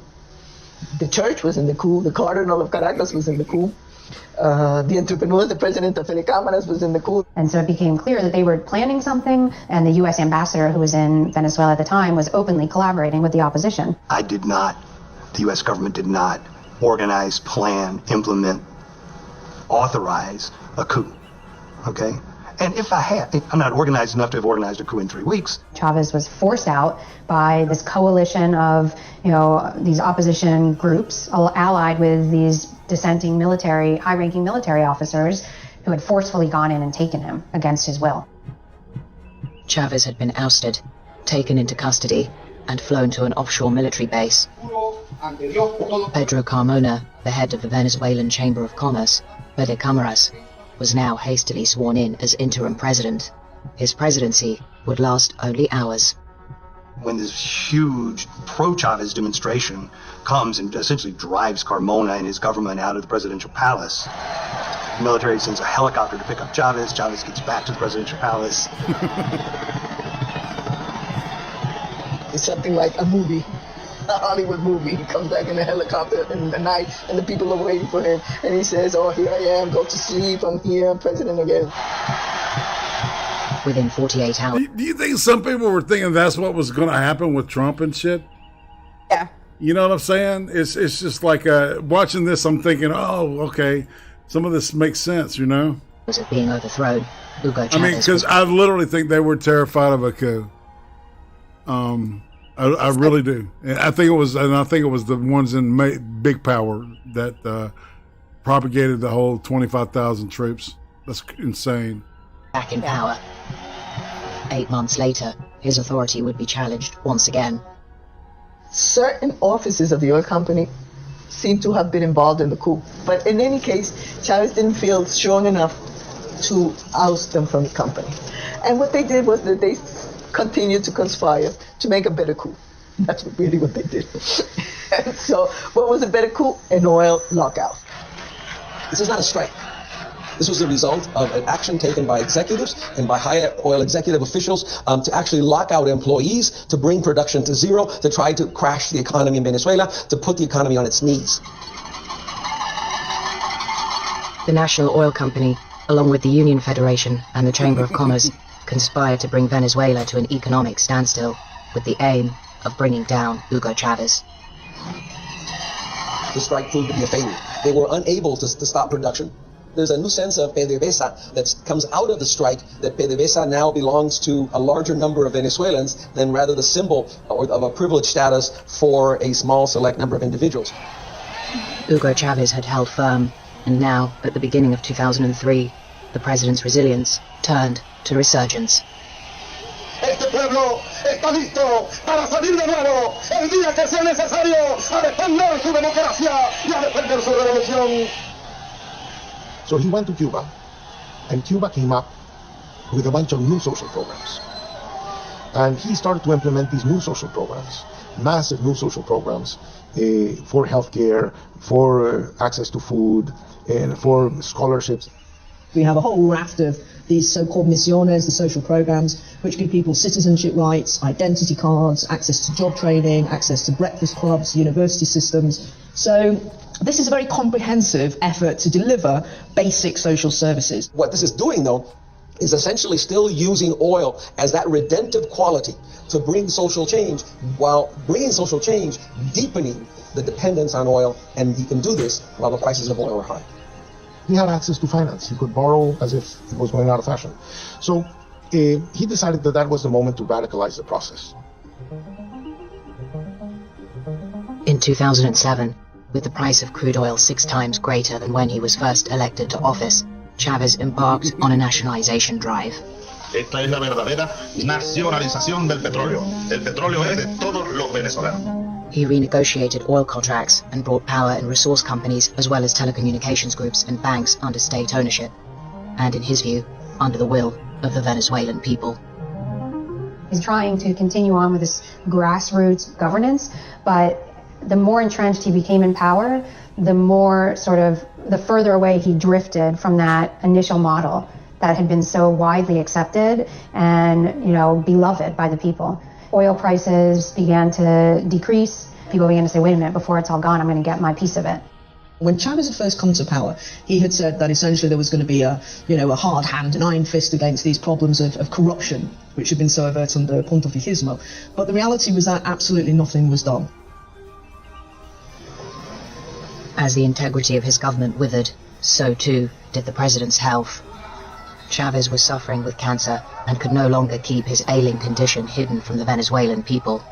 Speaker 20: The church was in the coup. The Cardinal of Caracas was in the coup. The entrepreneur, the president of Telecámaras was in the coup.
Speaker 5: And so it became clear that they were planning something, and the U.S. ambassador who was in Venezuela at the time was openly collaborating with the opposition.
Speaker 7: The U.S. government did not organize, plan, implement, authorize a coup, okay? And if I had, I'm not organized enough to have organized a coup in 3 weeks.
Speaker 5: Chavez was forced out by this coalition of, these opposition groups allied with these dissenting high-ranking military officers who had forcefully gone in and taken him against his will.
Speaker 19: Chavez had been ousted, taken into custody, and flown to an offshore military base. Pedro Carmona, the head of the Venezuelan Chamber of Commerce, BECCA, was now hastily sworn in as interim president. His presidency would last only hours.
Speaker 7: When this huge pro-Chavez demonstration comes and essentially drives Carmona and his government out of the presidential palace, the military sends a helicopter to pick up Chavez. Chavez gets back to the presidential palace.
Speaker 20: It's something like a movie. A Hollywood movie. He comes back in a helicopter in the night, and the people are waiting for him. And he says, oh, here I am, go to sleep, I'm here, I'm president again.
Speaker 19: Within 48 hours.
Speaker 10: Do you think some people were thinking that's what was going to happen with Trump and shit?
Speaker 15: Yeah.
Speaker 10: You know what I'm saying? It's just like watching this, I'm thinking, oh, okay, some of this makes sense,
Speaker 19: Was it being overthrown? Hugo Chavez.
Speaker 10: I mean, because I literally think they were terrified of a coup. I really do. And I think it was the ones in big power that propagated the whole 25,000 troops. That's insane.
Speaker 19: Back in power. 8 months later, his authority would be challenged once again.
Speaker 20: Certain officers of the oil company seem to have been involved in the coup. But in any case, Chavez didn't feel strong enough to oust them from the company. And what they did was that they continued to conspire to make a better coup. That's really what they did. And so what was a better coup? An oil lockout.
Speaker 22: This is not a strike. This was the result of an action taken by executives and by high oil executive officials to actually lock out employees, to bring production to zero, to try to crash the economy in Venezuela, to put the economy on its knees.
Speaker 19: The National Oil Company, along with the Union Federation and the Chamber of Commerce, conspired to bring Venezuela to an economic standstill with the aim of bringing down Hugo Chavez.
Speaker 22: The strike proved to be a failure. They were unable to stop production. There's a new sense of PDVSA that comes out of the strike, that PDVSA now belongs to a larger number of Venezuelans than rather the symbol of a privileged status for a small select number of individuals.
Speaker 19: Hugo Chavez had held firm, and now, at the beginning of 2003, the president's resilience turned to resurgence.
Speaker 4: Este pueblo está listo para salir de nuevo el día que sea necesario a defender su democracia y a defender su revolución.
Speaker 21: So he went to Cuba, and Cuba came up with a bunch of new social programs. And he started to implement these new social programs, massive new social programs for healthcare, for access to food, and for scholarships.
Speaker 26: We have a whole raft of these so-called misiones, the social programs, which give people citizenship rights, identity cards, access to job training, access to breakfast clubs, university systems. So this is a very comprehensive effort to deliver basic social services.
Speaker 22: What this is doing, though, is essentially still using oil as that redemptive quality to bring social change, while bringing social change, deepening the dependence on oil, and you can do this while the prices of oil are high.
Speaker 21: He had access to finance. He could borrow as if it was going out of fashion. So he decided that that was the moment to radicalize the process.
Speaker 19: In 2007, with the price of crude oil 6 times greater than when he was first elected to office, Chavez embarked on a nationalization drive.
Speaker 4: Esta es la verdadera nacionalización del petróleo. El petróleo es de todos los venezolanos.
Speaker 19: He renegotiated oil contracts and brought power and resource companies as well as telecommunications groups and banks under state ownership, and in his view, under the will of the Venezuelan people.
Speaker 5: He's trying to continue on with this grassroots governance, but the more entrenched he became in power, the further away he drifted from that initial model that had been so widely accepted and, beloved by the people. Oil prices began to decrease. People began to say, wait a minute, before it's all gone, I'm going to get my piece of it.
Speaker 26: When Chavez had first come to power, he had said that essentially there was going to be a hard hand, an iron fist against these problems of corruption, which had been so overt under Punto Fijismo. But the reality was that absolutely nothing was done.
Speaker 19: As the integrity of his government withered, so too did the president's health. Chavez was suffering with cancer and could no longer keep his ailing condition hidden from the Venezuelan people.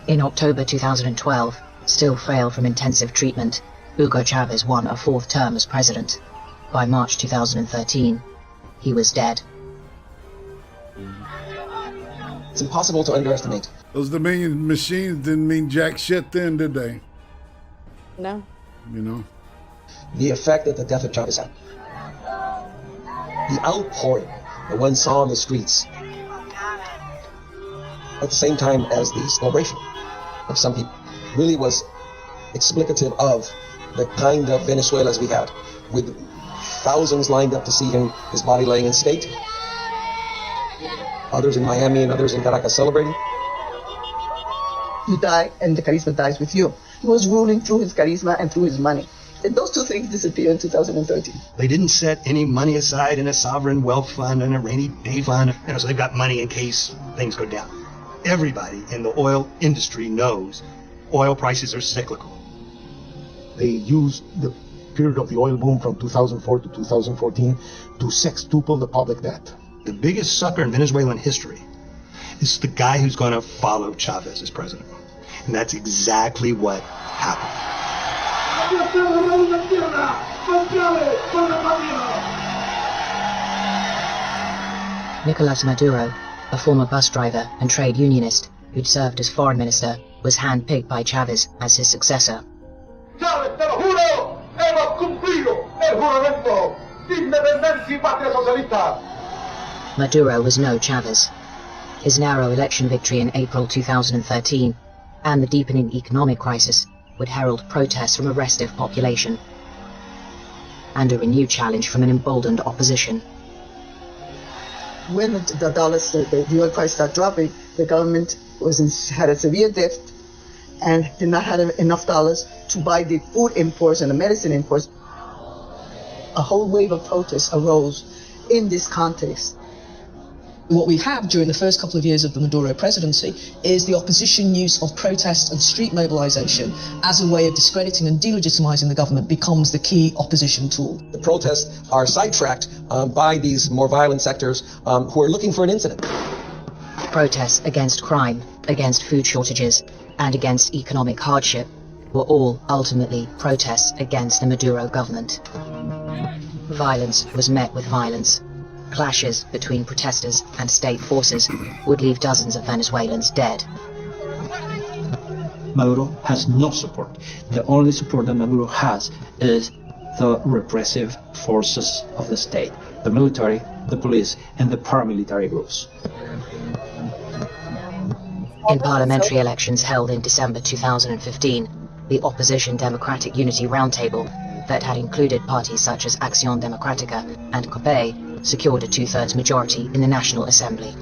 Speaker 19: In October 2012, still frail from intensive treatment, Hugo Chavez won a 4th term as president. By March 2013, he was dead.
Speaker 22: It's impossible to underestimate.
Speaker 10: Those Dominion machines didn't mean jack shit then, did they?
Speaker 15: No.
Speaker 22: The effect that the death of Chavez had. The outpouring that one saw in the streets at the same time as the celebration of some people really was explicative of the kind of Venezuelas we had, with thousands lined up to see him, his body laying in state, others in Miami and others in Caracas celebrating.
Speaker 20: You die and the charisma dies with you. He was ruling through his charisma and through his money. And those two things disappear in 2013.
Speaker 24: They didn't set any money aside in a sovereign wealth fund and a rainy day fund, so they've got money in case things go down. Everybody in the oil industry knows oil prices are cyclical.
Speaker 21: They used the period of the oil boom from 2004 to 2014 to sextuple the public debt.
Speaker 24: The biggest sucker in Venezuelan history is the guy who's going to follow Chavez as president. And that's exactly what happened.
Speaker 19: Nicolas Maduro, a former bus driver and trade unionist who'd served as foreign minister, was handpicked by Chavez as his successor.
Speaker 4: Chávez, te lo juro, hemos cumplido el juramento de independencia y patria socialista.
Speaker 19: Maduro was no Chavez. His narrow election victory in April 2013 and the deepening economic crisis would herald protests from a restive population and a renewed challenge from an emboldened opposition.
Speaker 20: When the oil price started dropping, the government had a severe debt and did not have enough dollars to buy the food imports and the medicine imports. A whole wave of protests arose in this context.
Speaker 26: What we have during the first couple of years of the Maduro presidency is the opposition use of protest and street mobilization as a way of discrediting and delegitimizing the government becomes the key opposition tool.
Speaker 22: The protests are sidetracked by these more violent sectors who are looking for an incident.
Speaker 19: Protests against crime, against food shortages, and against economic hardship were all ultimately protests against the Maduro government. Violence was met with violence. Clashes between protesters and state forces would leave dozens of Venezuelans dead.
Speaker 24: Maduro has no support. The only support that Maduro has is the repressive forces of the state, the military, the police, and the paramilitary groups.
Speaker 19: In parliamentary elections held in December 2015, the opposition Democratic Unity Roundtable, that had included parties such as Acción Democrática and COPE, secured a two-thirds majority in the National Assembly.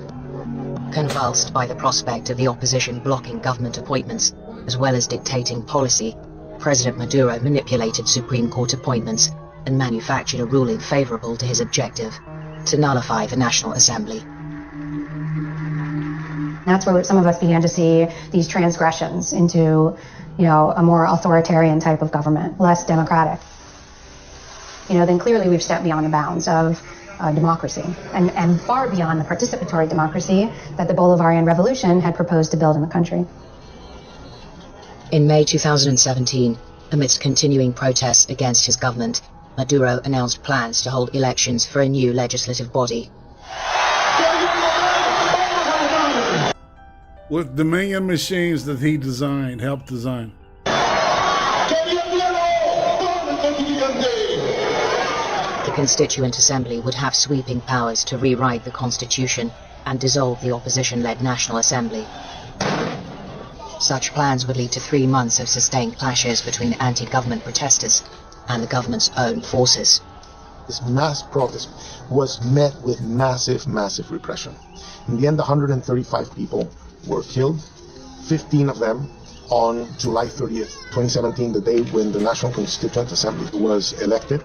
Speaker 19: Convulsed by the prospect of the opposition blocking government appointments, as well as dictating policy, President Maduro manipulated Supreme Court appointments and manufactured a ruling favorable to his objective, to nullify the National Assembly.
Speaker 5: That's where some of us began to see these transgressions into, a more authoritarian type of government, less democratic. Then clearly we've stepped beyond the bounds of democracy and far beyond the participatory democracy that the Bolivarian Revolution had proposed to build in the country.
Speaker 19: In May 2017, amidst continuing protests against his government, Maduro announced plans to hold elections for a new legislative body.
Speaker 10: With Dominion machines that he helped design.
Speaker 19: The Constituent Assembly would have sweeping powers to rewrite the Constitution and dissolve the opposition-led National Assembly. Such plans would lead to 3 months of sustained clashes between anti-government protesters and the government's own forces.
Speaker 21: This mass protest was met with massive repression. In the end, 135 people were killed, 15 of them on July 30th, 2017, the day when the National Constituent Assembly was elected.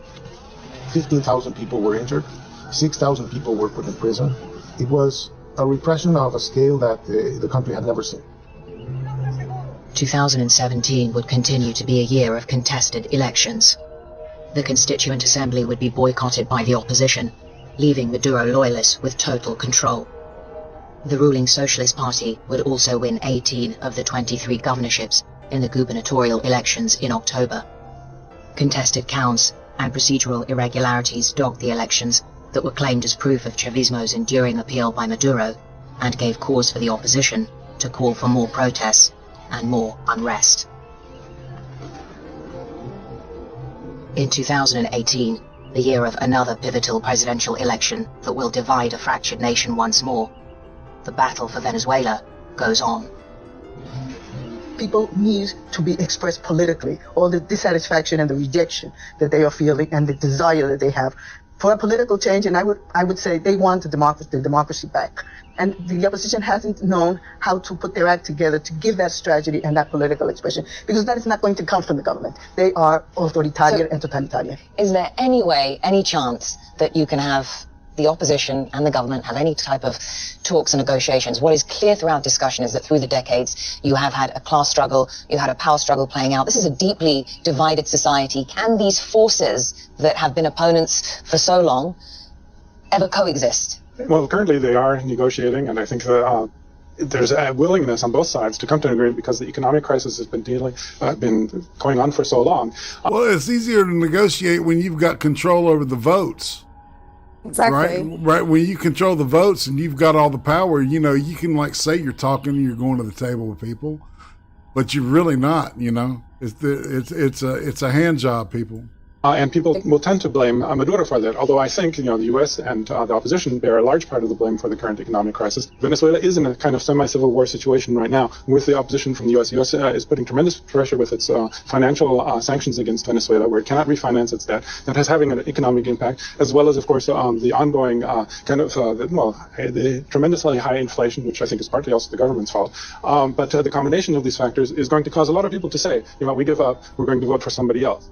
Speaker 21: 15,000 people were injured, 6,000 people were put in prison. It was a repression of a scale that the country had never seen.
Speaker 19: 2017 would continue to be a year of contested elections. The Constituent Assembly would be boycotted by the opposition, leaving Maduro loyalists with total control. The ruling Socialist Party would also win 18 of the 23 governorships in the gubernatorial elections in October. Contested counts and procedural irregularities dogged the elections that were claimed as proof of Chavismo's enduring appeal by Maduro, and gave cause for the opposition to call for more protests and more unrest. In 2018, the year of another pivotal presidential election that will divide a fractured nation once more, the battle for Venezuela goes on.
Speaker 20: People need to be expressed politically, all the dissatisfaction and the rejection that they are feeling and the desire that they have for a political change, and I would say they want the democracy back. And the opposition hasn't known how to put their act together to give that strategy and that political expression, because that is not going to come from the government. They are authoritarian and totalitarian.
Speaker 23: Is there any way, any chance that you can have the opposition and the government have any type of talks and negotiations? What is clear throughout discussion is that through the decades, you have had a class struggle, you had a power struggle playing out. This is a deeply divided society. Can these forces that have been opponents for so long ever coexist?
Speaker 25: Well, currently they are negotiating, and I think there's a willingness on both sides to come to an agreement because the economic crisis has been been going on for so long.
Speaker 10: Well, it's easier to negotiate when you've got control over the votes.
Speaker 15: Exactly.
Speaker 10: Right. When you control the votes and you've got all the power, you can say you're talking, you're going to the table with people, but you're really not. It's a hand job, people.
Speaker 25: And people will tend to blame Maduro for that, although I think the U.S. and the opposition bear a large part of the blame for the current economic crisis. Venezuela is in a kind of semi-civil war situation right now with the opposition from the U.S. The U.S. is putting tremendous pressure with its financial sanctions against Venezuela, where it cannot refinance its debt. That has having an economic impact, as well as, of course, the ongoing the tremendously high inflation, which I think is partly also the government's fault. But the combination of these factors is going to cause a lot of people to say, we give up, we're going to vote for somebody else.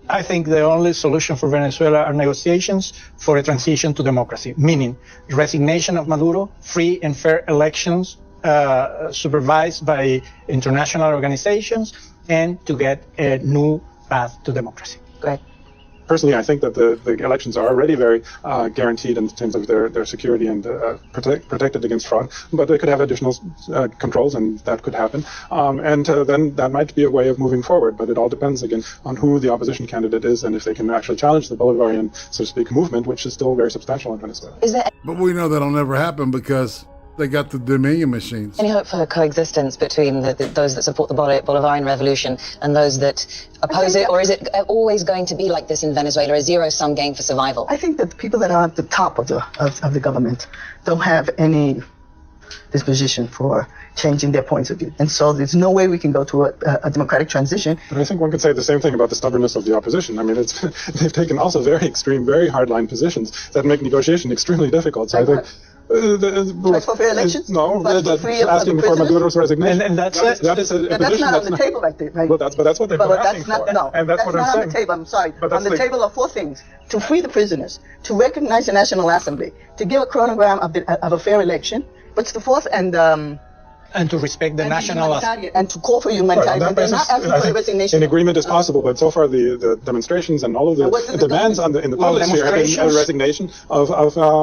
Speaker 24: I think the only solution for Venezuela are negotiations for a transition to democracy, meaning resignation of Maduro, free and fair elections supervised by international organizations, and to get a new path to democracy.
Speaker 23: Great.
Speaker 25: Personally, I think that the elections are already very guaranteed in terms of their security and protected against fraud, but they could have additional controls, and that could happen. Then that might be a way of moving forward, but it all depends, again, on who the opposition candidate is and if they can actually challenge the Bolivarian, so to speak, movement, which is still very substantial in Venezuela.
Speaker 10: But we know that'll never happen because they got the Dominion machines.
Speaker 23: Any hope for coexistence between those that support the Bolivarian revolution and those that oppose it, or is it always going to be like this in Venezuela, a zero-sum game for survival?
Speaker 20: I think that the people that are at the top of the government don't have any disposition for changing their points of view. And so there's no way we can go to a democratic transition.
Speaker 25: But I think one could say the same thing about the stubbornness of the opposition. I mean, they've taken also very extreme, very hardline positions that make negotiation extremely difficult. So I think...
Speaker 20: for fair elections?
Speaker 25: No, asking for Maduro's resignation.
Speaker 20: And that's not on the table like that, right?
Speaker 25: Well, that's what they've been asking for.
Speaker 20: No,
Speaker 25: and that's what I'm saying.
Speaker 20: On the table, I'm sorry. On the table are four things: to free the prisoners, to recognize the National Assembly, to give a chronogram of a fair election. What's the fourth?
Speaker 24: And to respect the national assembly.
Speaker 20: And to call for humanitarian. They're not asking for a resignation.
Speaker 25: An agreement is possible, but so far the demonstrations and all of the demands in the public sphere have been a resignation of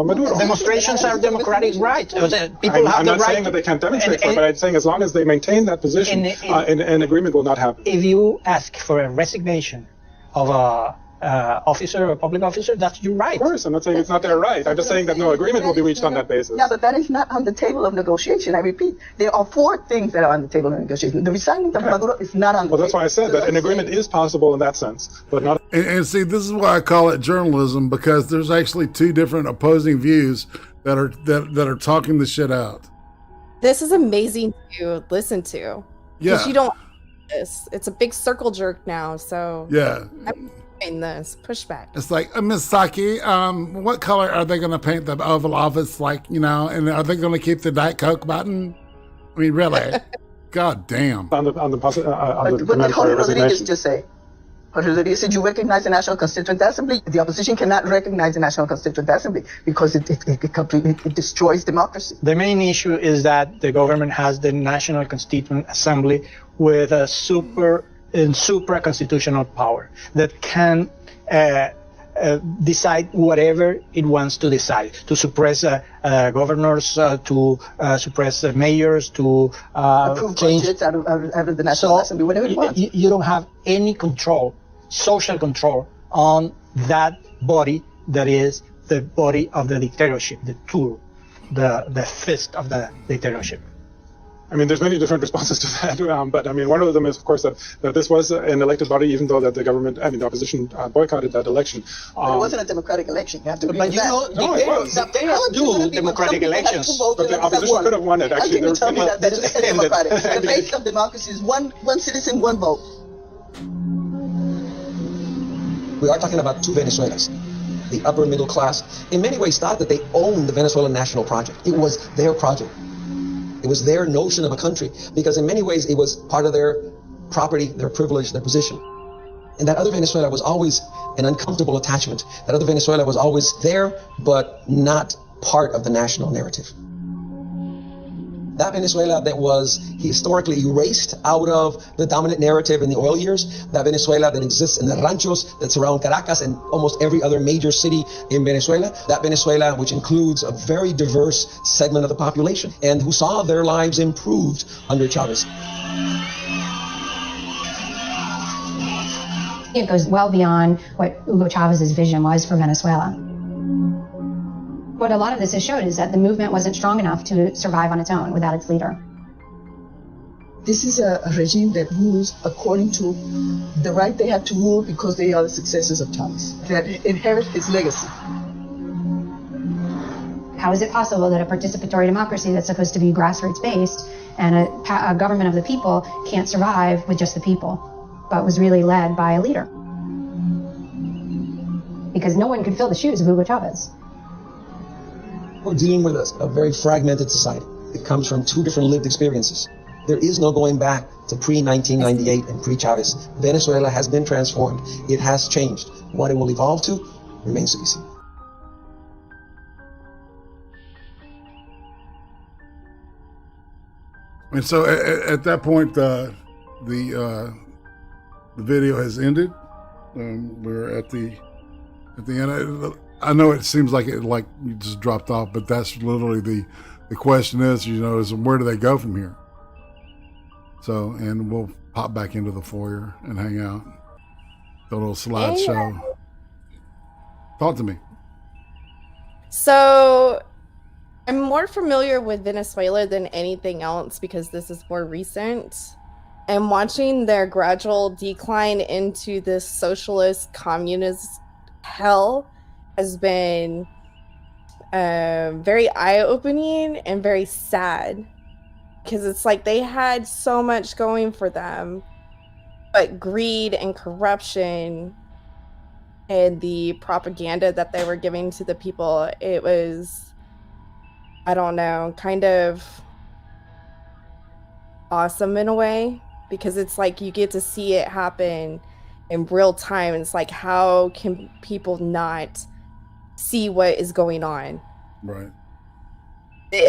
Speaker 25: Maduro.
Speaker 24: Demonstrations are democratic right. People have the right.
Speaker 25: I'm not saying that they can't demonstrate for it, but I'm saying as long as they maintain that position, an agreement will not happen.
Speaker 24: If you ask for a resignation of a officer or public officer, that's your right.
Speaker 25: Of course, I'm not saying it's not their right. I'm just saying that no agreement will be reached on that basis.
Speaker 20: Yeah, but that is not on the table of negotiation. I repeat, there are four things that are on the table of negotiation. The resigning of Maduro is not on the table.
Speaker 25: Well, that's why I said that an agreement is possible in that sense, but not...
Speaker 10: And see, this is why I call it journalism, because there's actually two different opposing views that are talking the shit out.
Speaker 15: This is amazing to listen to.
Speaker 10: Yeah.
Speaker 15: Because you don't this. It's a big circle jerk now, so...
Speaker 10: Yeah.
Speaker 15: In this pushback,
Speaker 10: it's like Miss Saki, what color are they going to paint the Oval Office, like, and are they going to keep the Diet Coke button? I mean, really? God damn.
Speaker 20: What did Jorge Rodriguez just say? Jorge Rodriguez said, you recognize the National Constituent Assembly. The opposition cannot recognize the National Constituent Assembly because it destroys democracy.
Speaker 24: The main issue is that the government has the National Constituent Assembly with a supra-constitutional power that can decide whatever it wants to decide, to suppress governors, to suppress mayors, to
Speaker 20: approve budgets out of the National Assembly, whatever it wants.
Speaker 24: You don't have any control, social control, on that body that is the body of the dictatorship, the tool, the fist of the dictatorship.
Speaker 25: I mean, there's many different responses to that, but I mean, one of them is, of course, that this was an elected body, even though that the opposition boycotted that election.
Speaker 20: But it wasn't a democratic election. You have to agree with that.
Speaker 24: No, it was. Dictators do democratic elections.
Speaker 25: But the opposition could have won it, actually.
Speaker 20: How can you tell me that it's democratic? The base of democracy is one citizen, one vote.
Speaker 22: We are talking about two Venezuelas. The upper middle class, in many ways, thought that they owned the Venezuelan national project. It was their project. It was their notion of a country, because in many ways it was part of their property, their privilege, their position. And that other Venezuela was always an uncomfortable attachment. That other Venezuela was always there, but not part of the national narrative. That Venezuela that was historically erased out of the dominant narrative in the oil years, that Venezuela that exists in the ranchos that surround Caracas and almost every other major city in Venezuela, that Venezuela which includes a very diverse segment of the population and who saw their lives improved under Chavez.
Speaker 5: It goes well beyond what Hugo Chavez's vision was for Venezuela. What a lot of this has showed is that the movement wasn't strong enough to survive on its own without its leader.
Speaker 20: This is a regime that rules according to the right they have to rule because they are the successors of Chavez, that inherit his legacy.
Speaker 5: How is it possible that a participatory democracy that's supposed to be grassroots-based and a government of the people can't survive with just the people, but was really led by a leader? Because no one could fill the shoes of Hugo Chavez.
Speaker 22: We're dealing with a very fragmented society. It comes from two different lived experiences. There is no going back to pre-1998 and pre-Chavez. Venezuela has been transformed. It has changed. What it will evolve to remains to be seen.
Speaker 10: And so at that point, the video has ended. We're at the end. I know it seems like it like you just dropped off, but that's literally the question is, is where do they go from here? So, and we'll pop back into the foyer and hang out. The little slideshow. Talk to me.
Speaker 15: So, I'm more familiar with Venezuela than anything else because this is more recent. And watching their gradual decline into this socialist communist hell has been very eye-opening and very sad, because it's like they had so much going for them, but greed and corruption and the propaganda that they were giving to the people, it was, I don't know, kind of awesome in a way, because it's like you get to see it happen in real time. It's like, how can people not see what is going on?
Speaker 10: Right.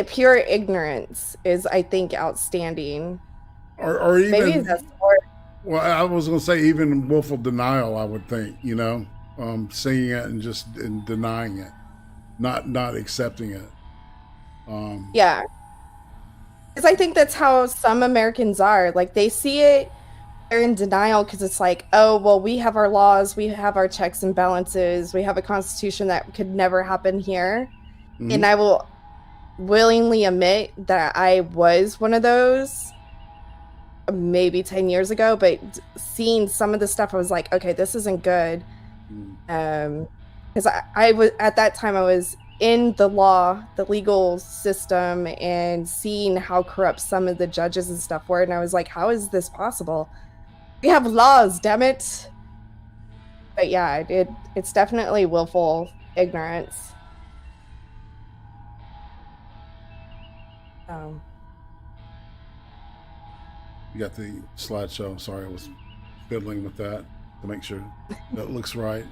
Speaker 15: Pure ignorance is, I think, outstanding.
Speaker 10: Or even,
Speaker 15: maybe that's more.
Speaker 10: Well, I was going to say even willful denial, I would think, seeing it and just denying it, not accepting it.
Speaker 15: Yeah. Because I think that's how some Americans are. Like, they see it, they're in denial because it's like, oh, well, we have our laws, we have our checks and balances, we have a constitution that could never happen here. Mm-hmm. And I will willingly admit that I was one of those maybe 10 years ago, but seeing some of the stuff, I was like, okay, this isn't good. Because I was, at that time, I was in the legal system, and seeing how corrupt some of the judges and stuff were, and I was like, how is this possible? We have laws, damn it. But yeah, it's definitely willful ignorance.
Speaker 10: You got the slideshow. Sorry, I was fiddling with that to make sure that looks right.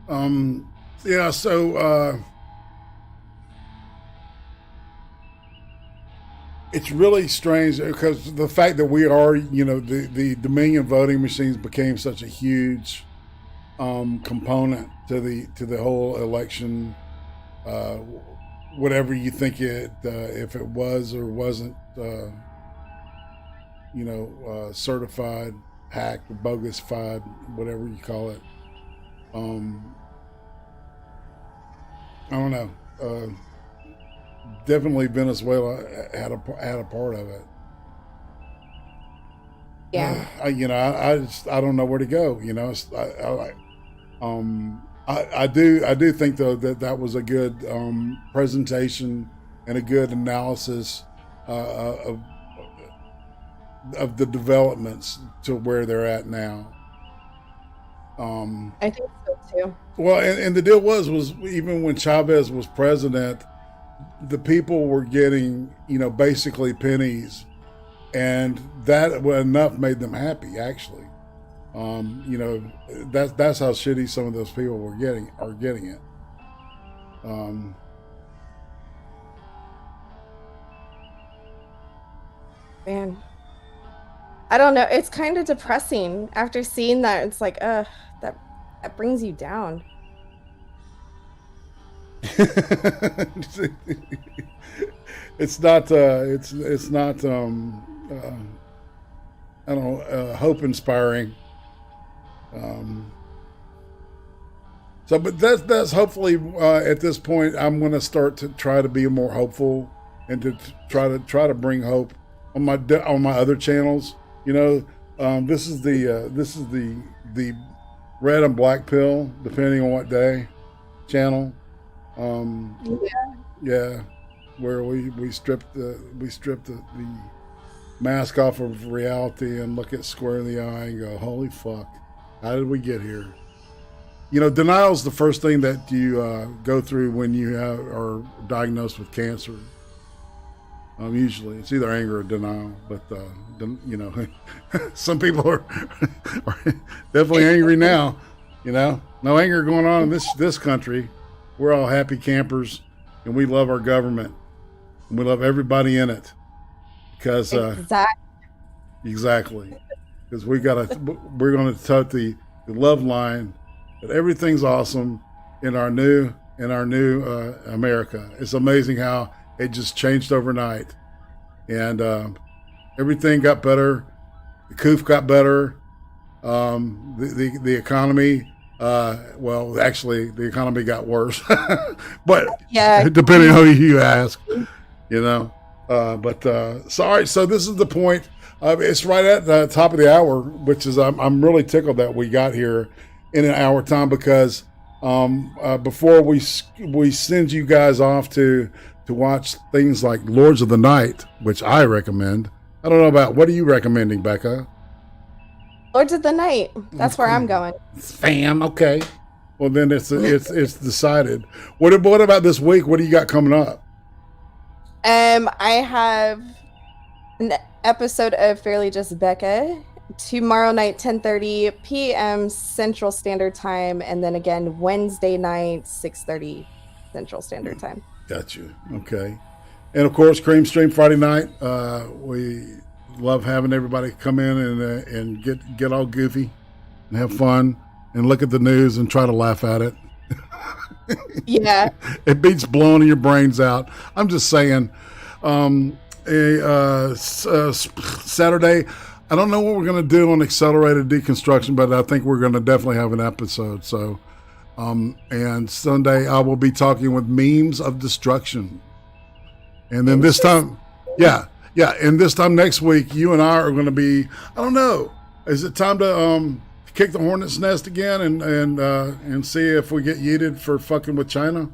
Speaker 10: Yeah, so it's really strange because the fact that we are, the Dominion voting machines became such a huge component to the whole election. Whatever you think if it was or wasn't, certified, hacked, bogusfied, whatever you call it. I don't know. Definitely Venezuela had a part of it.
Speaker 15: Yeah.
Speaker 10: I don't know where to go. I do think though that was a good presentation and a good analysis of the developments to where they're at now.
Speaker 15: I think so too.
Speaker 10: Well, and the deal was even when Chavez was president, the people were getting, basically pennies, and that enough made them happy, actually. That's how shitty some of those people are getting it.
Speaker 15: Man, I don't know. It's kind of depressing after seeing that. It's like, that brings you down.
Speaker 10: It's not I don't know, hope inspiring. But that's hopefully at this point I'm going to start to try to be more hopeful and to try to bring hope on my other channels. This is the red and black pill, depending on what day, channel. Yeah, where we strip the mask off of reality and look it square in the eye and go, holy fuck, how did we get here? Denial is the first thing that you go through when you are diagnosed with cancer. Usually it's either anger or denial, but you know, some people are definitely angry now. You know, no anger going on in this country. We're all happy campers, and we love our government, and we love everybody in it because exactly, because we're going to tote the love line that everything's awesome in our new America. It's amazing how it just changed overnight, and everything got better. The COOF got better. The economy. Well, actually, the economy got worse, but depending on who you ask, you know. Sorry. So this is the point. It's right at the top of the hour, which is I'm really tickled that we got here in an hour time because before we send you guys off to watch things like Lords of the Night, which I recommend. I don't know about, what are you recommending, Becca?
Speaker 15: Lords of the Night. That's where I'm going.
Speaker 10: Fam, okay. Well, then it's decided. What about this week? What do you got coming up?
Speaker 15: I have an episode of Fairly Just BECCA tomorrow night, 10:30 p.m. Central Standard Time, and then again Wednesday night, 6:30 Central Standard Time.
Speaker 10: Got you. Okay. And of course, Cream Stream Friday night. We love having everybody come in and get all goofy and have fun and look at the news and try to laugh at it.
Speaker 15: Yeah.
Speaker 10: It beats blowing your brains out. I'm just saying. Saturday, I don't know what we're going to do on accelerated deconstruction, but I think we're going to definitely have an episode. So, and Sunday I will be talking with Memes of Destruction. And then this time, and this time next week, you and I are going to be, I don't know, is it time to kick the hornet's nest again and see if we get yeeted for fucking with China?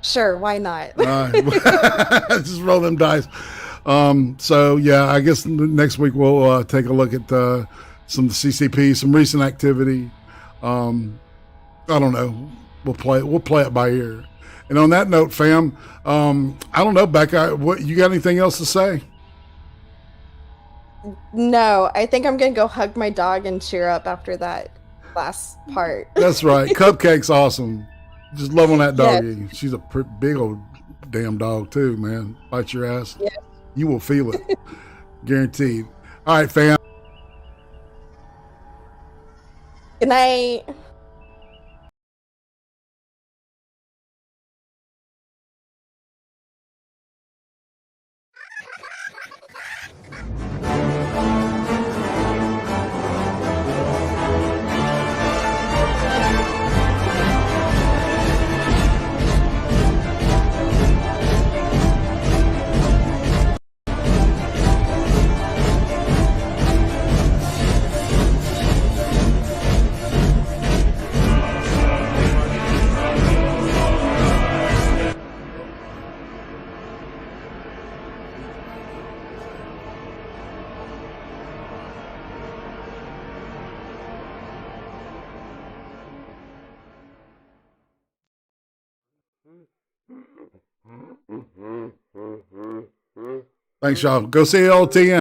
Speaker 15: Sure, why not?
Speaker 10: Just roll them dice. So yeah, I guess next week we'll take a look at some CCP, some recent activity. I don't know. We'll play it by ear. And on that note, fam, I don't know, Becca, what you got anything else to say?
Speaker 15: No, I think I'm gonna go hug my dog and cheer up after that last part.
Speaker 10: That's right. Cupcake's awesome. Just love on that doggy. Yes. She's a big old damn dog too, man. Bite your ass. Yes. You will feel it. Guaranteed. All right, fam.
Speaker 15: Good night.
Speaker 10: Thanks, y'all. Go see LTN.